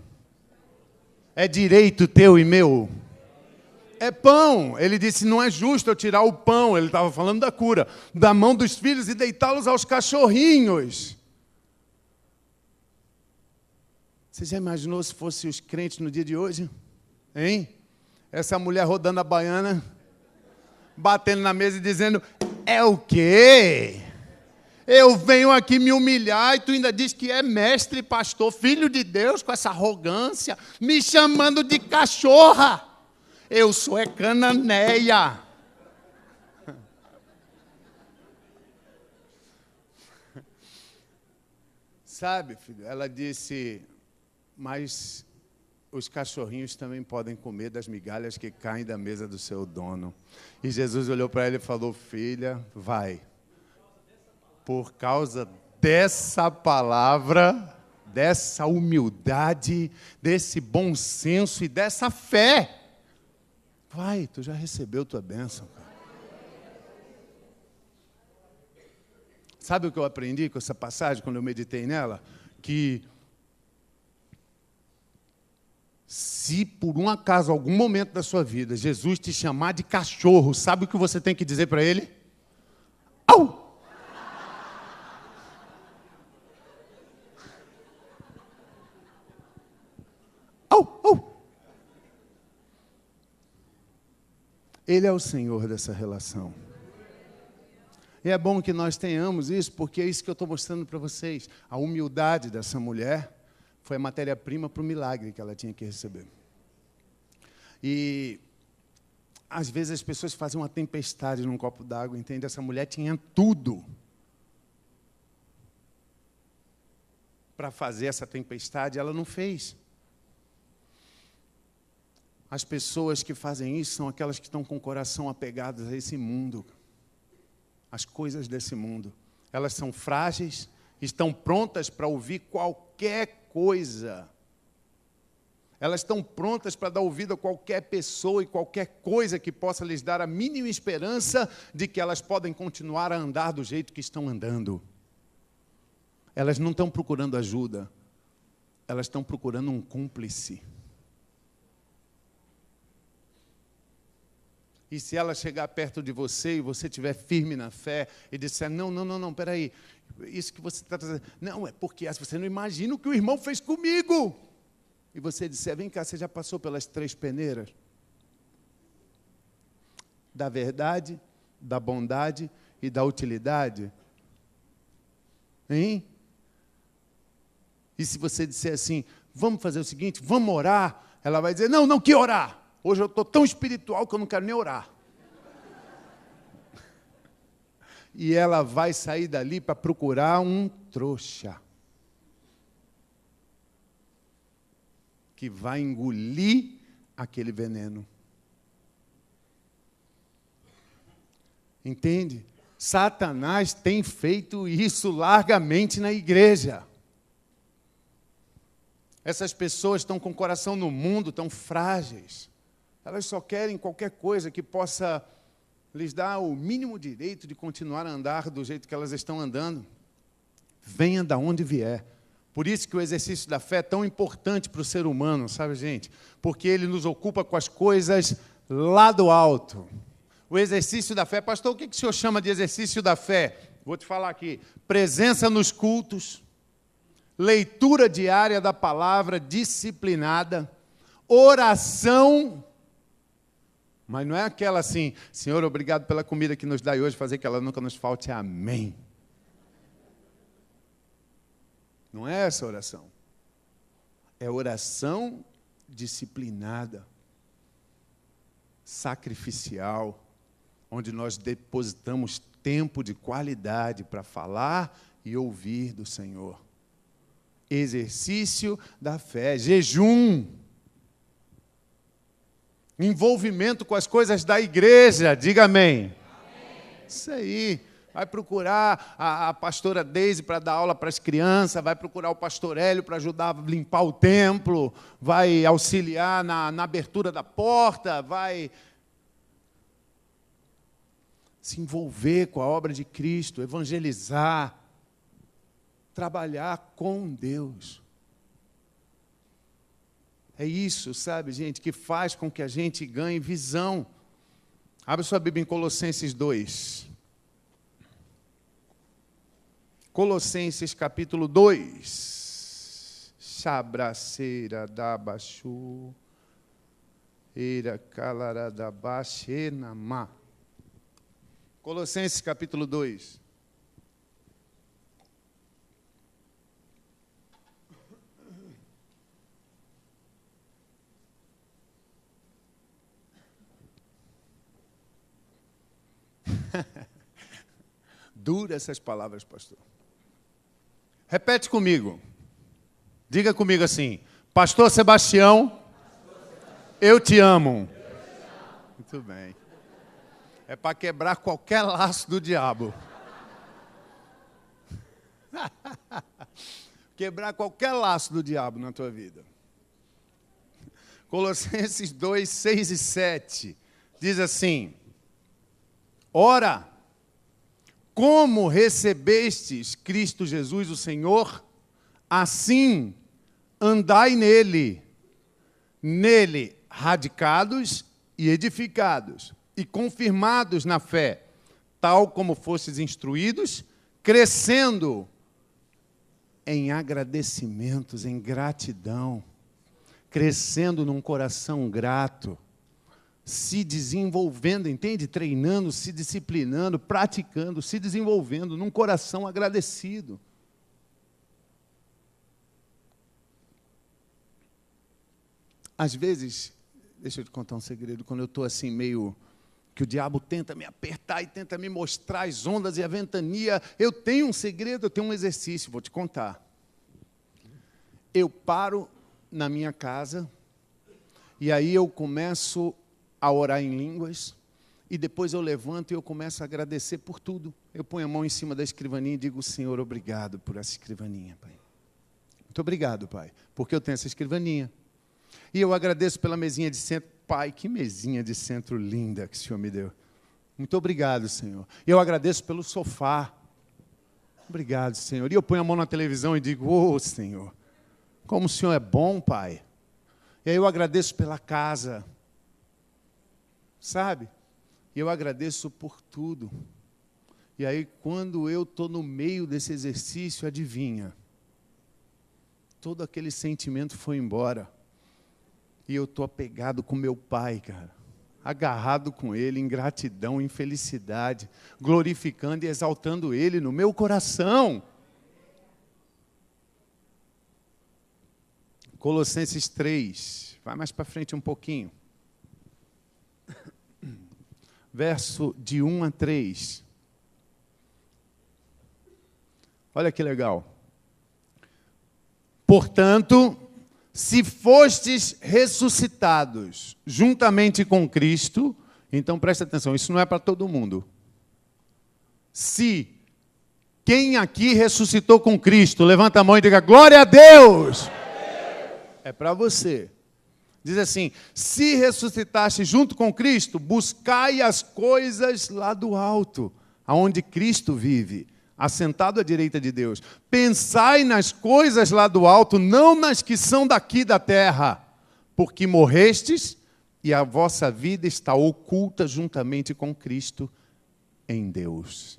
É direito teu e meu. É pão. Ele disse, não é justo eu tirar o pão, ele estava falando da cura, da mão dos filhos e deitá-los aos cachorrinhos. Você já imaginou se fossem os crentes no dia de hoje? Hein? Essa mulher rodando a baiana, batendo na mesa e dizendo, é o quê? Eu venho aqui me humilhar e tu ainda diz que é mestre, pastor, filho de Deus, com essa arrogância, me chamando de cachorra. Eu sou cananeia. Sabe, filho, ela disse, mas os cachorrinhos também podem comer das migalhas que caem da mesa do seu dono. E Jesus olhou para ela e falou, filha, vai. Por causa dessa palavra, dessa humildade, desse bom senso e dessa fé, vai, tu já recebeu tua bênção, cara. Sabe o que eu aprendi com essa passagem, quando eu meditei nela? Que se por um acaso, algum momento da sua vida, Jesus te chamar de cachorro, sabe o que você tem que dizer para ele? Au! Au, au. Ele é o Senhor dessa relação. E é bom que nós tenhamos isso, porque é isso que eu estou mostrando para vocês. A humildade dessa mulher foi a matéria-prima para o milagre que ela tinha que receber. E, às vezes, as pessoas fazem uma tempestade num copo d'água, entende? Essa mulher tinha tudo para fazer essa tempestade, ela não fez. As pessoas que fazem isso são aquelas que estão com o coração apegadas a esse mundo, as coisas desse mundo. Elas são frágeis, estão prontas para ouvir qualquer coisa. Elas estão prontas para dar ouvido a qualquer pessoa e qualquer coisa que possa lhes dar a mínima esperança de que elas podem continuar a andar do jeito que estão andando. Elas não estão procurando ajuda, elas estão procurando um cúmplice. E se ela chegar perto de você e você estiver firme na fé e disser, não, peraí, isso que você está trazendo, não, é porque você não imagina o que o irmão fez comigo. E você disser, vem cá, você já passou pelas 3 peneiras? Da verdade, da bondade e da utilidade? Hein? E se você disser assim, vamos fazer o seguinte, vamos orar, ela vai dizer, não, que orar? Hoje eu estou tão espiritual que eu não quero nem orar. E ela vai sair dali para procurar um trouxa. Que vai engolir aquele veneno. Entende? Satanás tem feito isso largamente na igreja. Essas pessoas estão com o coração no mundo, estão frágeis. Elas só querem qualquer coisa que possa lhes dar o mínimo direito de continuar a andar do jeito que elas estão andando. Venha de onde vier, Por isso que o exercício da fé é tão importante para o ser humano, sabe, gente? Porque ele nos ocupa com as coisas lá do alto. O exercício da fé, pastor, o que o senhor chama de exercício da fé? Vou te falar aqui. Presença nos cultos, leitura diária da palavra disciplinada, oração, mas não é aquela assim, Senhor, obrigado pela comida que nos dá hoje, fazer que ela nunca nos falte, amém. Não é essa oração. É oração disciplinada, sacrificial, onde nós depositamos tempo de qualidade para falar e ouvir do Senhor. Exercício da fé, jejum, envolvimento com as coisas da igreja, diga amém. Amém. Isso aí. Vai procurar a pastora Deise para dar aula para as crianças, vai procurar o pastor Hélio para ajudar a limpar o templo, vai auxiliar na abertura da porta, vai se envolver com a obra de Cristo, evangelizar, trabalhar com Deus. É isso, sabe, gente, que faz com que a gente ganhe visão. Abre sua Bíblia em Colossenses 2. Colossenses capítulo 2. Chabraceira da baixu, eira calara da baixenamá. Colossenses capítulo 2. Dura essas palavras, pastor. Repete comigo. Diga comigo assim: Pastor Sebastião, eu te amo. Muito bem. É para quebrar qualquer laço do diabo. Quebrar qualquer laço do diabo na tua vida. Colossenses 2, 6 e 7. Diz assim: Ora, como recebestes Cristo Jesus, o Senhor, assim andai nele, radicados e edificados, e confirmados na fé, tal como fostes instruídos, crescendo em agradecimentos, em gratidão, crescendo num coração grato, se desenvolvendo, entende? Treinando, se disciplinando, praticando, se desenvolvendo num coração agradecido. Às vezes, deixa eu te contar um segredo, quando eu estou assim meio, que o diabo tenta me apertar e tenta me mostrar as ondas e a ventania, eu tenho um segredo, eu tenho um exercício, vou te contar. Eu paro na minha casa e aí eu começo a orar em línguas, e depois eu levanto e eu começo a agradecer por tudo. Eu ponho a mão em cima da escrivaninha e digo: Senhor, obrigado por essa escrivaninha, Pai. Muito obrigado, Pai, porque eu tenho essa escrivaninha. E eu agradeço pela mesinha de centro. Pai, que mesinha de centro linda que o Senhor me deu. Muito obrigado, Senhor. E eu agradeço pelo sofá. Obrigado, Senhor. E eu ponho a mão na televisão e digo: oh, Senhor, como o Senhor é bom, Pai. E aí eu agradeço pela casa. Sabe? E eu agradeço por tudo. E aí, quando eu estou no meio desse exercício, adivinha? Todo aquele sentimento foi embora. E eu estou apegado com meu Pai, cara. Agarrado com Ele, em gratidão, em felicidade, glorificando e exaltando Ele no meu coração. Colossenses 3. Vai mais para frente um pouquinho. Verso de 1 a 3. Olha que legal. Portanto, se fostes ressuscitados juntamente com Cristo, então presta atenção, isso não é para todo mundo. Se quem aqui ressuscitou com Cristo, levanta a mão e diga: glória a Deus! É para você. Diz assim: se ressuscitaste junto com Cristo, buscai as coisas lá do alto, aonde Cristo vive, assentado à direita de Deus. Pensai nas coisas lá do alto, não nas que são daqui da terra, porque morrestes e a vossa vida está oculta juntamente com Cristo em Deus.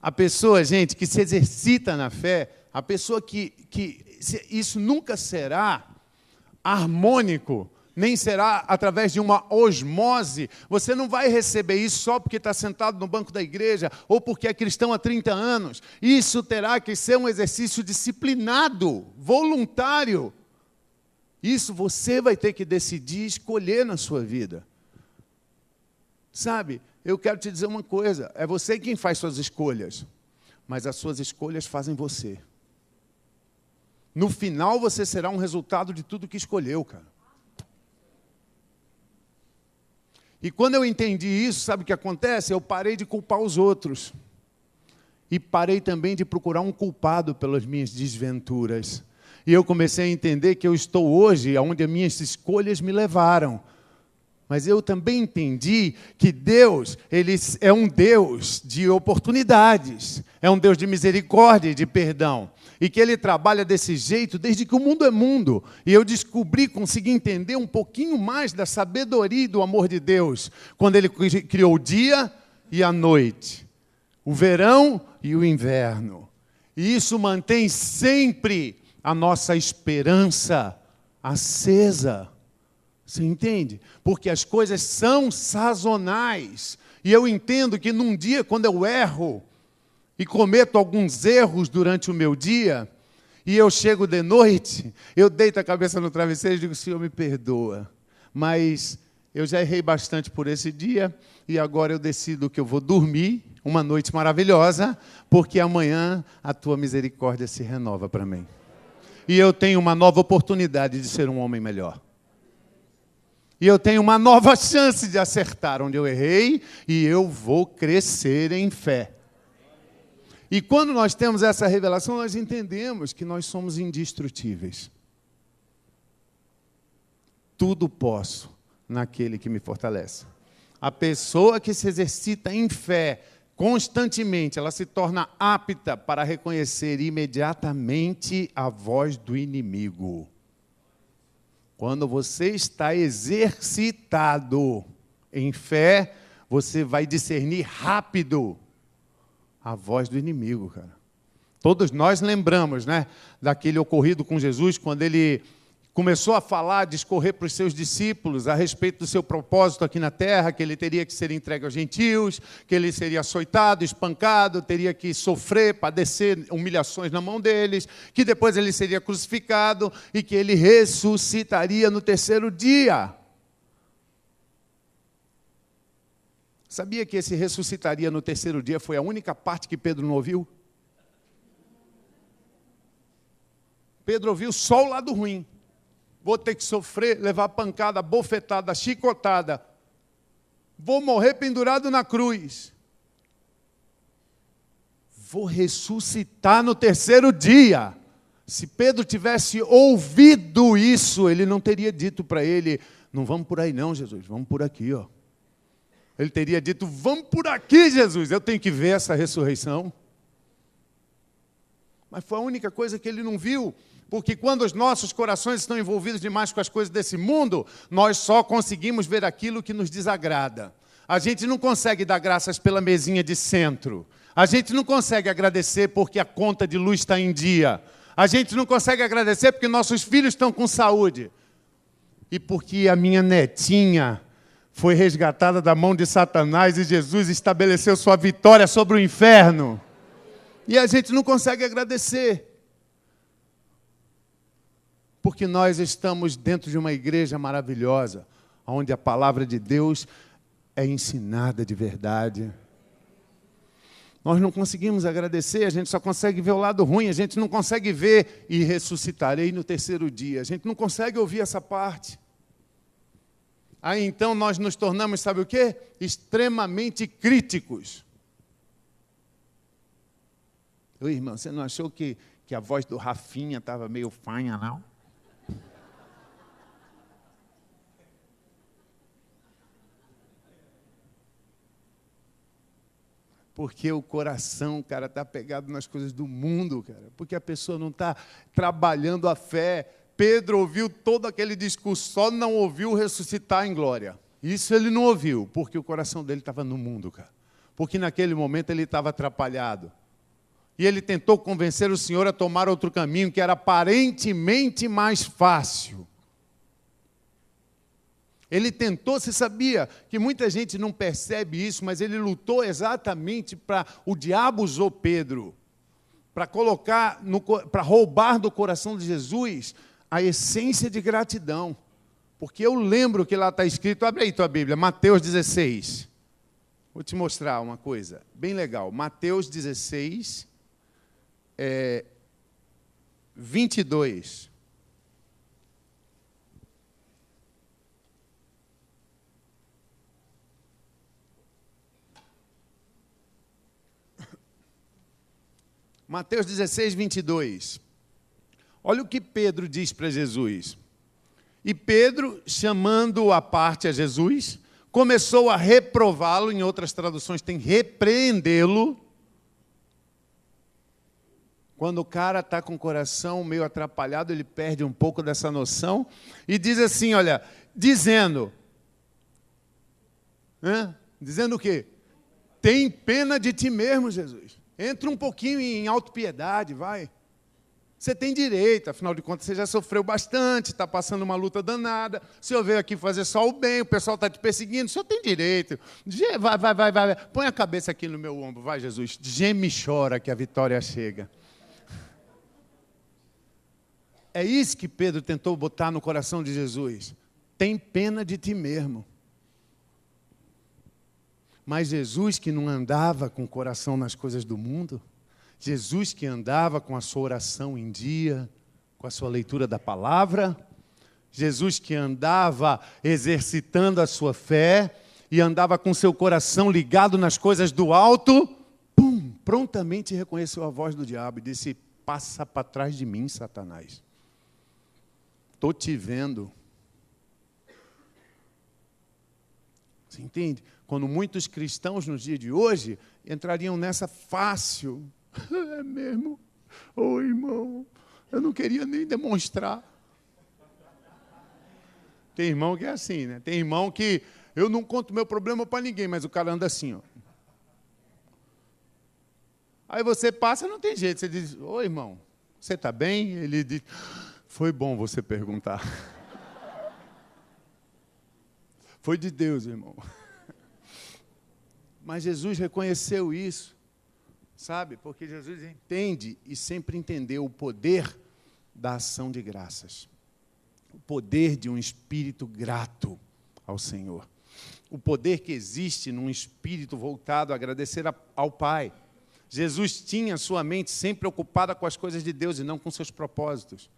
A pessoa, gente, que se exercita na fé, a pessoa que isso nunca será harmônico, nem será através de uma osmose. Você não vai receber isso só porque está sentado no banco da igreja ou porque é cristão há 30 anos. Isso terá que ser um exercício disciplinado, voluntário. Isso você vai ter que decidir, escolher na sua vida. Sabe, eu quero te dizer uma coisa, é você quem faz suas escolhas, mas as suas escolhas fazem você. No final, você será um resultado de tudo que escolheu, cara. E quando eu entendi isso, sabe o que acontece? Eu parei de culpar os outros. E parei também de procurar um culpado pelas minhas desventuras. E eu comecei a entender que eu estou hoje onde as minhas escolhas me levaram. Mas eu também entendi que Deus, Ele é um Deus de oportunidades. É um Deus de misericórdia e de perdão. E que Ele trabalha desse jeito desde que o mundo é mundo. E eu consegui entender um pouquinho mais da sabedoria e do amor de Deus, quando Ele criou o dia e a noite, o verão e o inverno. E isso mantém sempre a nossa esperança acesa. Você entende? Porque as coisas são sazonais. E eu entendo que num dia, quando eu erro e cometo alguns erros durante o meu dia, e eu chego de noite, eu deito a cabeça no travesseiro e digo, Senhor, me perdoa. Mas eu já errei bastante por esse dia, e agora eu decido que eu vou dormir uma noite maravilhosa, porque amanhã a tua misericórdia se renova para mim. E eu tenho uma nova oportunidade de ser um homem melhor. E eu tenho uma nova chance de acertar onde eu errei, e eu vou crescer em fé. E quando nós temos essa revelação, nós entendemos que nós somos indestrutíveis. Tudo posso naquele que me fortalece. A pessoa que se exercita em fé constantemente, ela se torna apta para reconhecer imediatamente a voz do inimigo. Quando você está exercitado em fé, você vai discernir rápido a voz do inimigo, cara. Todos nós lembramos, né, daquele ocorrido com Jesus, quando ele começou a falar, discorrer para os seus discípulos a respeito do seu propósito aqui na terra, que ele teria que ser entregue aos gentios, que ele seria açoitado, espancado, teria que sofrer, padecer humilhações na mão deles, que depois ele seria crucificado e que ele ressuscitaria no terceiro dia. Sabia que esse ressuscitaria no terceiro dia foi a única parte que Pedro não ouviu? Pedro ouviu só o lado ruim. Vou ter que sofrer, levar pancada, bofetada, chicotada. Vou morrer pendurado na cruz. Vou ressuscitar no terceiro dia. Se Pedro tivesse ouvido isso, ele não teria dito para ele, não vamos por aí não, Jesus, vamos por aqui, ó. Ele teria dito, vamos por aqui, Jesus, eu tenho que ver essa ressurreição. Mas foi a única coisa que ele não viu. Porque quando os nossos corações estão envolvidos demais com as coisas desse mundo, nós só conseguimos ver aquilo que nos desagrada. A gente não consegue dar graças pela mesinha de centro. A gente não consegue agradecer porque a conta de luz está em dia. A gente não consegue agradecer porque nossos filhos estão com saúde. E porque a minha netinha foi resgatada da mão de Satanás e Jesus estabeleceu sua vitória sobre o inferno. E a gente não consegue agradecer. Porque nós estamos dentro de uma igreja maravilhosa, onde a palavra de Deus é ensinada de verdade. Nós não conseguimos agradecer, a gente só consegue ver o lado ruim, a gente não consegue ver e ressuscitarei no terceiro dia. A gente não consegue ouvir essa parte. Aí então nós nos tornamos, sabe o quê? Extremamente críticos. Ô irmão, você não achou que a voz do Rafinha estava meio fanha, não? Porque o coração, cara, está pegado nas coisas do mundo, cara. Porque a pessoa não está trabalhando a fé. Pedro ouviu todo aquele discurso, só não ouviu ressuscitar em glória. Isso ele não ouviu, porque o coração dele estava no mundo, cara. Porque naquele momento ele estava atrapalhado. E ele tentou convencer o Senhor a tomar outro caminho, que era aparentemente mais fácil. Ele tentou, você sabia que muita gente não percebe isso, mas ele lutou exatamente para... O diabo usou Pedro para colocar, para roubar do coração de Jesus a essência de gratidão. Porque eu lembro que lá está escrito, abre aí tua Bíblia, Mateus 16. Vou te mostrar uma coisa bem legal. Mateus 16, 22. Mateus 16, 22. Olha o que Pedro diz para Jesus. E Pedro, chamando à parte a Jesus, começou a reprová-lo, em outras traduções tem repreendê-lo. Quando o cara está com o coração meio atrapalhado, ele perde um pouco dessa noção. E diz assim, olha, dizendo o quê? Tem pena de ti mesmo, Jesus. Entra um pouquinho em autopiedade, vai. Você tem direito, afinal de contas, você já sofreu bastante, está passando uma luta danada. O senhor veio aqui fazer só o bem, o pessoal está te perseguindo, o senhor tem direito. Vai. Põe a cabeça aqui no meu ombro, vai, Jesus. Geme e chora que a vitória chega. É isso que Pedro tentou botar no coração de Jesus. Tem pena de ti mesmo. Mas Jesus, que não andava com o coração nas coisas do mundo, Jesus que andava com a sua oração em dia, com a sua leitura da palavra, Jesus que andava exercitando a sua fé e andava com seu coração ligado nas coisas do alto, prontamente reconheceu a voz do diabo e disse, passa para trás de mim, Satanás. Estou te vendo. Você entende? Quando muitos cristãos nos dias de hoje entrariam nessa fácil. É mesmo? Ô irmão, eu não queria nem demonstrar. Tem irmão que é assim, né? Tem irmão que eu não conto meu problema para ninguém, mas o cara anda assim, ó. Aí você passa, não tem jeito. Você diz, ô irmão, você está bem? Ele diz, foi bom você perguntar. Foi de Deus, irmão. Mas Jesus reconheceu isso, sabe? Porque Jesus entende e sempre entendeu o poder da ação de graças. O poder de um espírito grato ao Senhor. O poder que existe num espírito voltado a agradecer ao Pai. Jesus tinha sua mente sempre ocupada com as coisas de Deus e não com seus propósitos.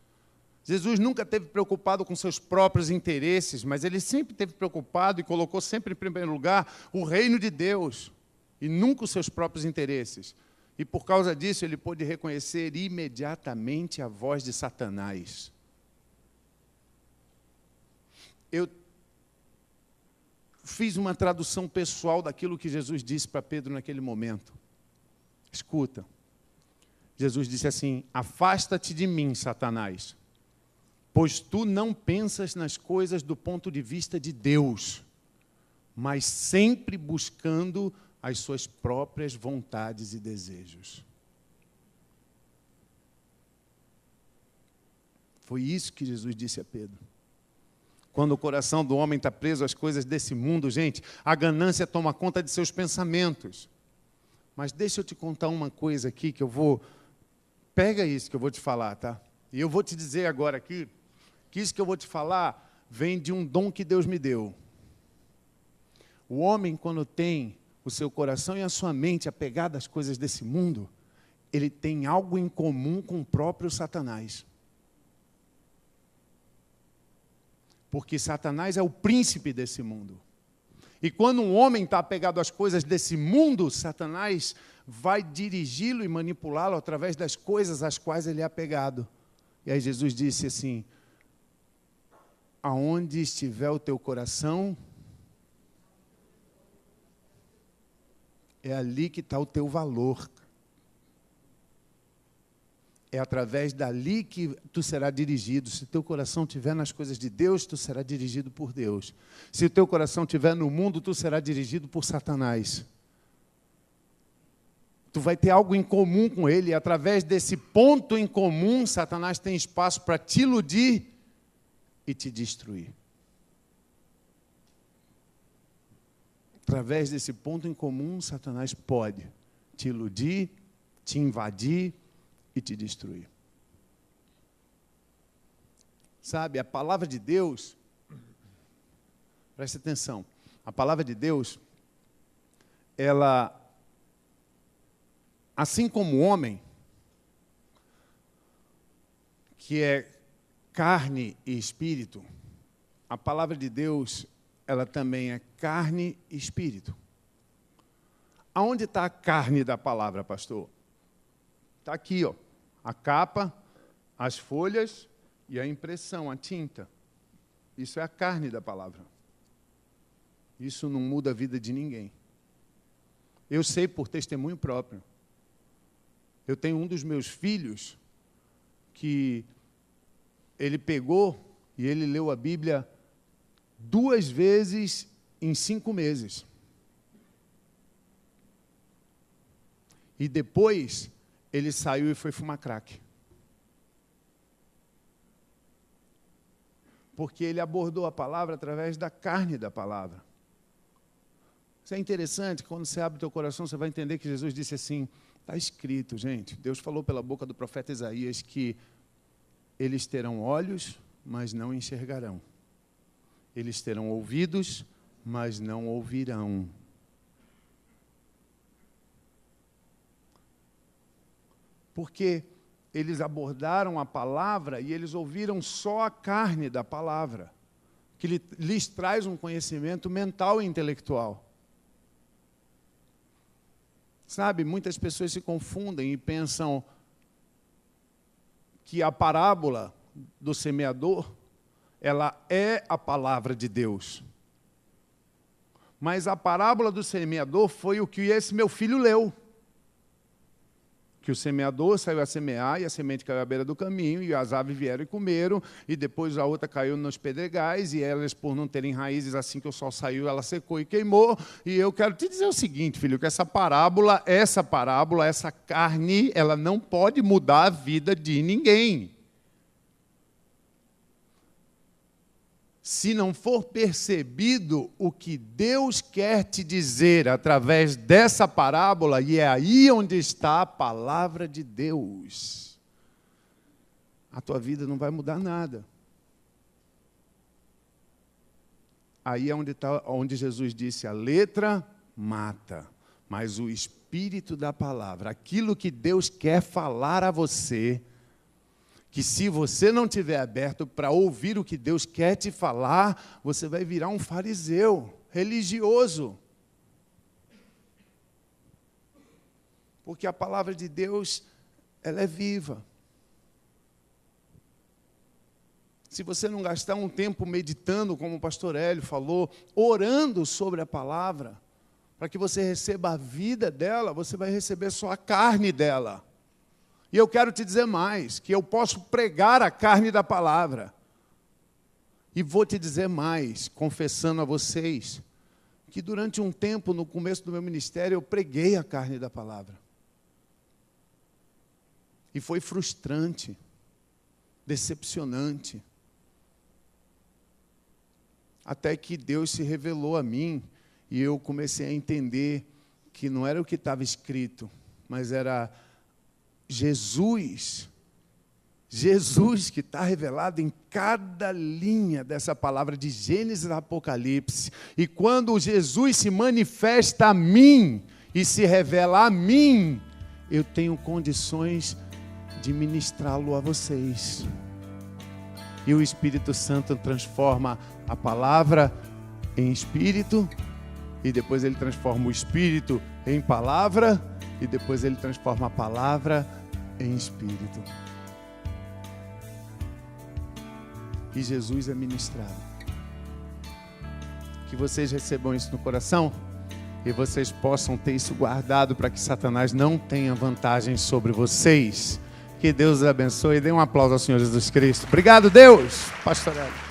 Jesus nunca esteve preocupado com seus próprios interesses, mas ele sempre esteve preocupado e colocou sempre em primeiro lugar o reino de Deus e nunca os seus próprios interesses. E por causa disso ele pôde reconhecer imediatamente a voz de Satanás. Eu fiz uma tradução pessoal daquilo que Jesus disse para Pedro naquele momento. Escuta. Jesus disse assim, afasta-te de mim, Satanás, pois tu não pensas nas coisas do ponto de vista de Deus, mas sempre buscando as suas próprias vontades e desejos. Foi isso que Jesus disse a Pedro. Quando o coração do homem está preso às coisas desse mundo, gente, a ganância toma conta de seus pensamentos. Mas deixa eu te contar uma coisa aqui que eu vou... Pega isso que eu vou te falar, tá? E eu vou te dizer agora aqui, que isso que eu vou te falar vem de um dom que Deus me deu. O homem, quando tem o seu coração e a sua mente apegada às coisas desse mundo, ele tem algo em comum com o próprio Satanás. Porque Satanás é o príncipe desse mundo. E quando um homem está apegado às coisas desse mundo, Satanás vai dirigi-lo e manipulá-lo através das coisas às quais ele é apegado. E aí Jesus disse assim, aonde estiver o teu coração, É ali que está o teu valor. É através dali que tu será dirigido. Se teu coração estiver nas coisas de Deus, tu será dirigido por Deus. Se o teu coração estiver no mundo, tu será dirigido por Satanás. Tu vai ter algo em comum com ele, e através desse ponto em comum, Satanás tem espaço para te iludir e te destruir. Através desse ponto em comum, Satanás pode te iludir, te invadir e te destruir. Sabe, a palavra de Deus, preste atenção, a palavra de Deus, ela, assim como o homem, que é carne e espírito, a palavra de Deus, ela também é carne e espírito. Aonde está a carne da palavra, pastor? Está aqui, ó, a capa, as folhas e a impressão, a tinta. Isso é a carne da palavra. Isso não muda a vida de ninguém. Eu sei por testemunho próprio. Eu tenho um dos meus filhos que ele pegou e ele leu a Bíblia 2 vezes em 5 meses. E depois ele saiu e foi fumar crack. Porque ele abordou a palavra através da carne da palavra. Isso é interessante, quando você abre o teu coração, você vai entender que Jesus disse assim, está escrito, gente, Deus falou pela boca do profeta Isaías que eles terão olhos, mas não enxergarão. Eles terão ouvidos, mas não ouvirão. Porque eles abordaram a palavra e eles ouviram só a carne da palavra, que lhes traz um conhecimento mental e intelectual. Sabe, muitas pessoas se confundem e pensam que a parábola do semeador, ela é a palavra de Deus. Mas a parábola do semeador foi o que esse meu filho leu. Que o semeador saiu a semear, e a semente caiu à beira do caminho, e as aves vieram e comeram, e depois a outra caiu nos pedregais, e elas, por não terem raízes, assim que o sol saiu, ela secou e queimou. E eu quero te dizer o seguinte, filho, que essa parábola, essa carne, ela não pode mudar a vida de ninguém. Se não for percebido o que Deus quer te dizer através dessa parábola, e é aí onde está a palavra de Deus, a tua vida não vai mudar nada. Aí é onde Jesus disse, a letra mata, mas o espírito da palavra, aquilo que Deus quer falar a você, que se você não estiver aberto para ouvir o que Deus quer te falar, você vai virar um fariseu, religioso. Porque a palavra de Deus, ela é viva. Se você não gastar um tempo meditando, como o pastor Hélio falou, orando sobre a palavra, para que você receba a vida dela, você vai receber só a carne dela. E eu quero te dizer mais, que eu posso pregar a carne da palavra. E vou te dizer mais, confessando a vocês, que durante um tempo, no começo do meu ministério, eu preguei a carne da palavra. E foi frustrante, decepcionante. Até que Deus se revelou a mim, e eu comecei a entender que não era o que estava escrito, mas era Jesus que está revelado em cada linha dessa palavra de Gênesis a Apocalipse. E quando Jesus se manifesta a mim e se revela a mim, eu tenho condições de ministrá-lo a vocês. E o Espírito Santo transforma a palavra em espírito, e depois ele transforma o espírito em palavra, e depois ele transforma a palavra em espírito. E Jesus é ministrado. Que vocês recebam isso no coração e vocês possam ter isso guardado para que Satanás não tenha vantagem sobre vocês. Que Deus os abençoe. Dê um aplauso ao Senhor Jesus Cristo. Obrigado, Deus. Pastor Hélio.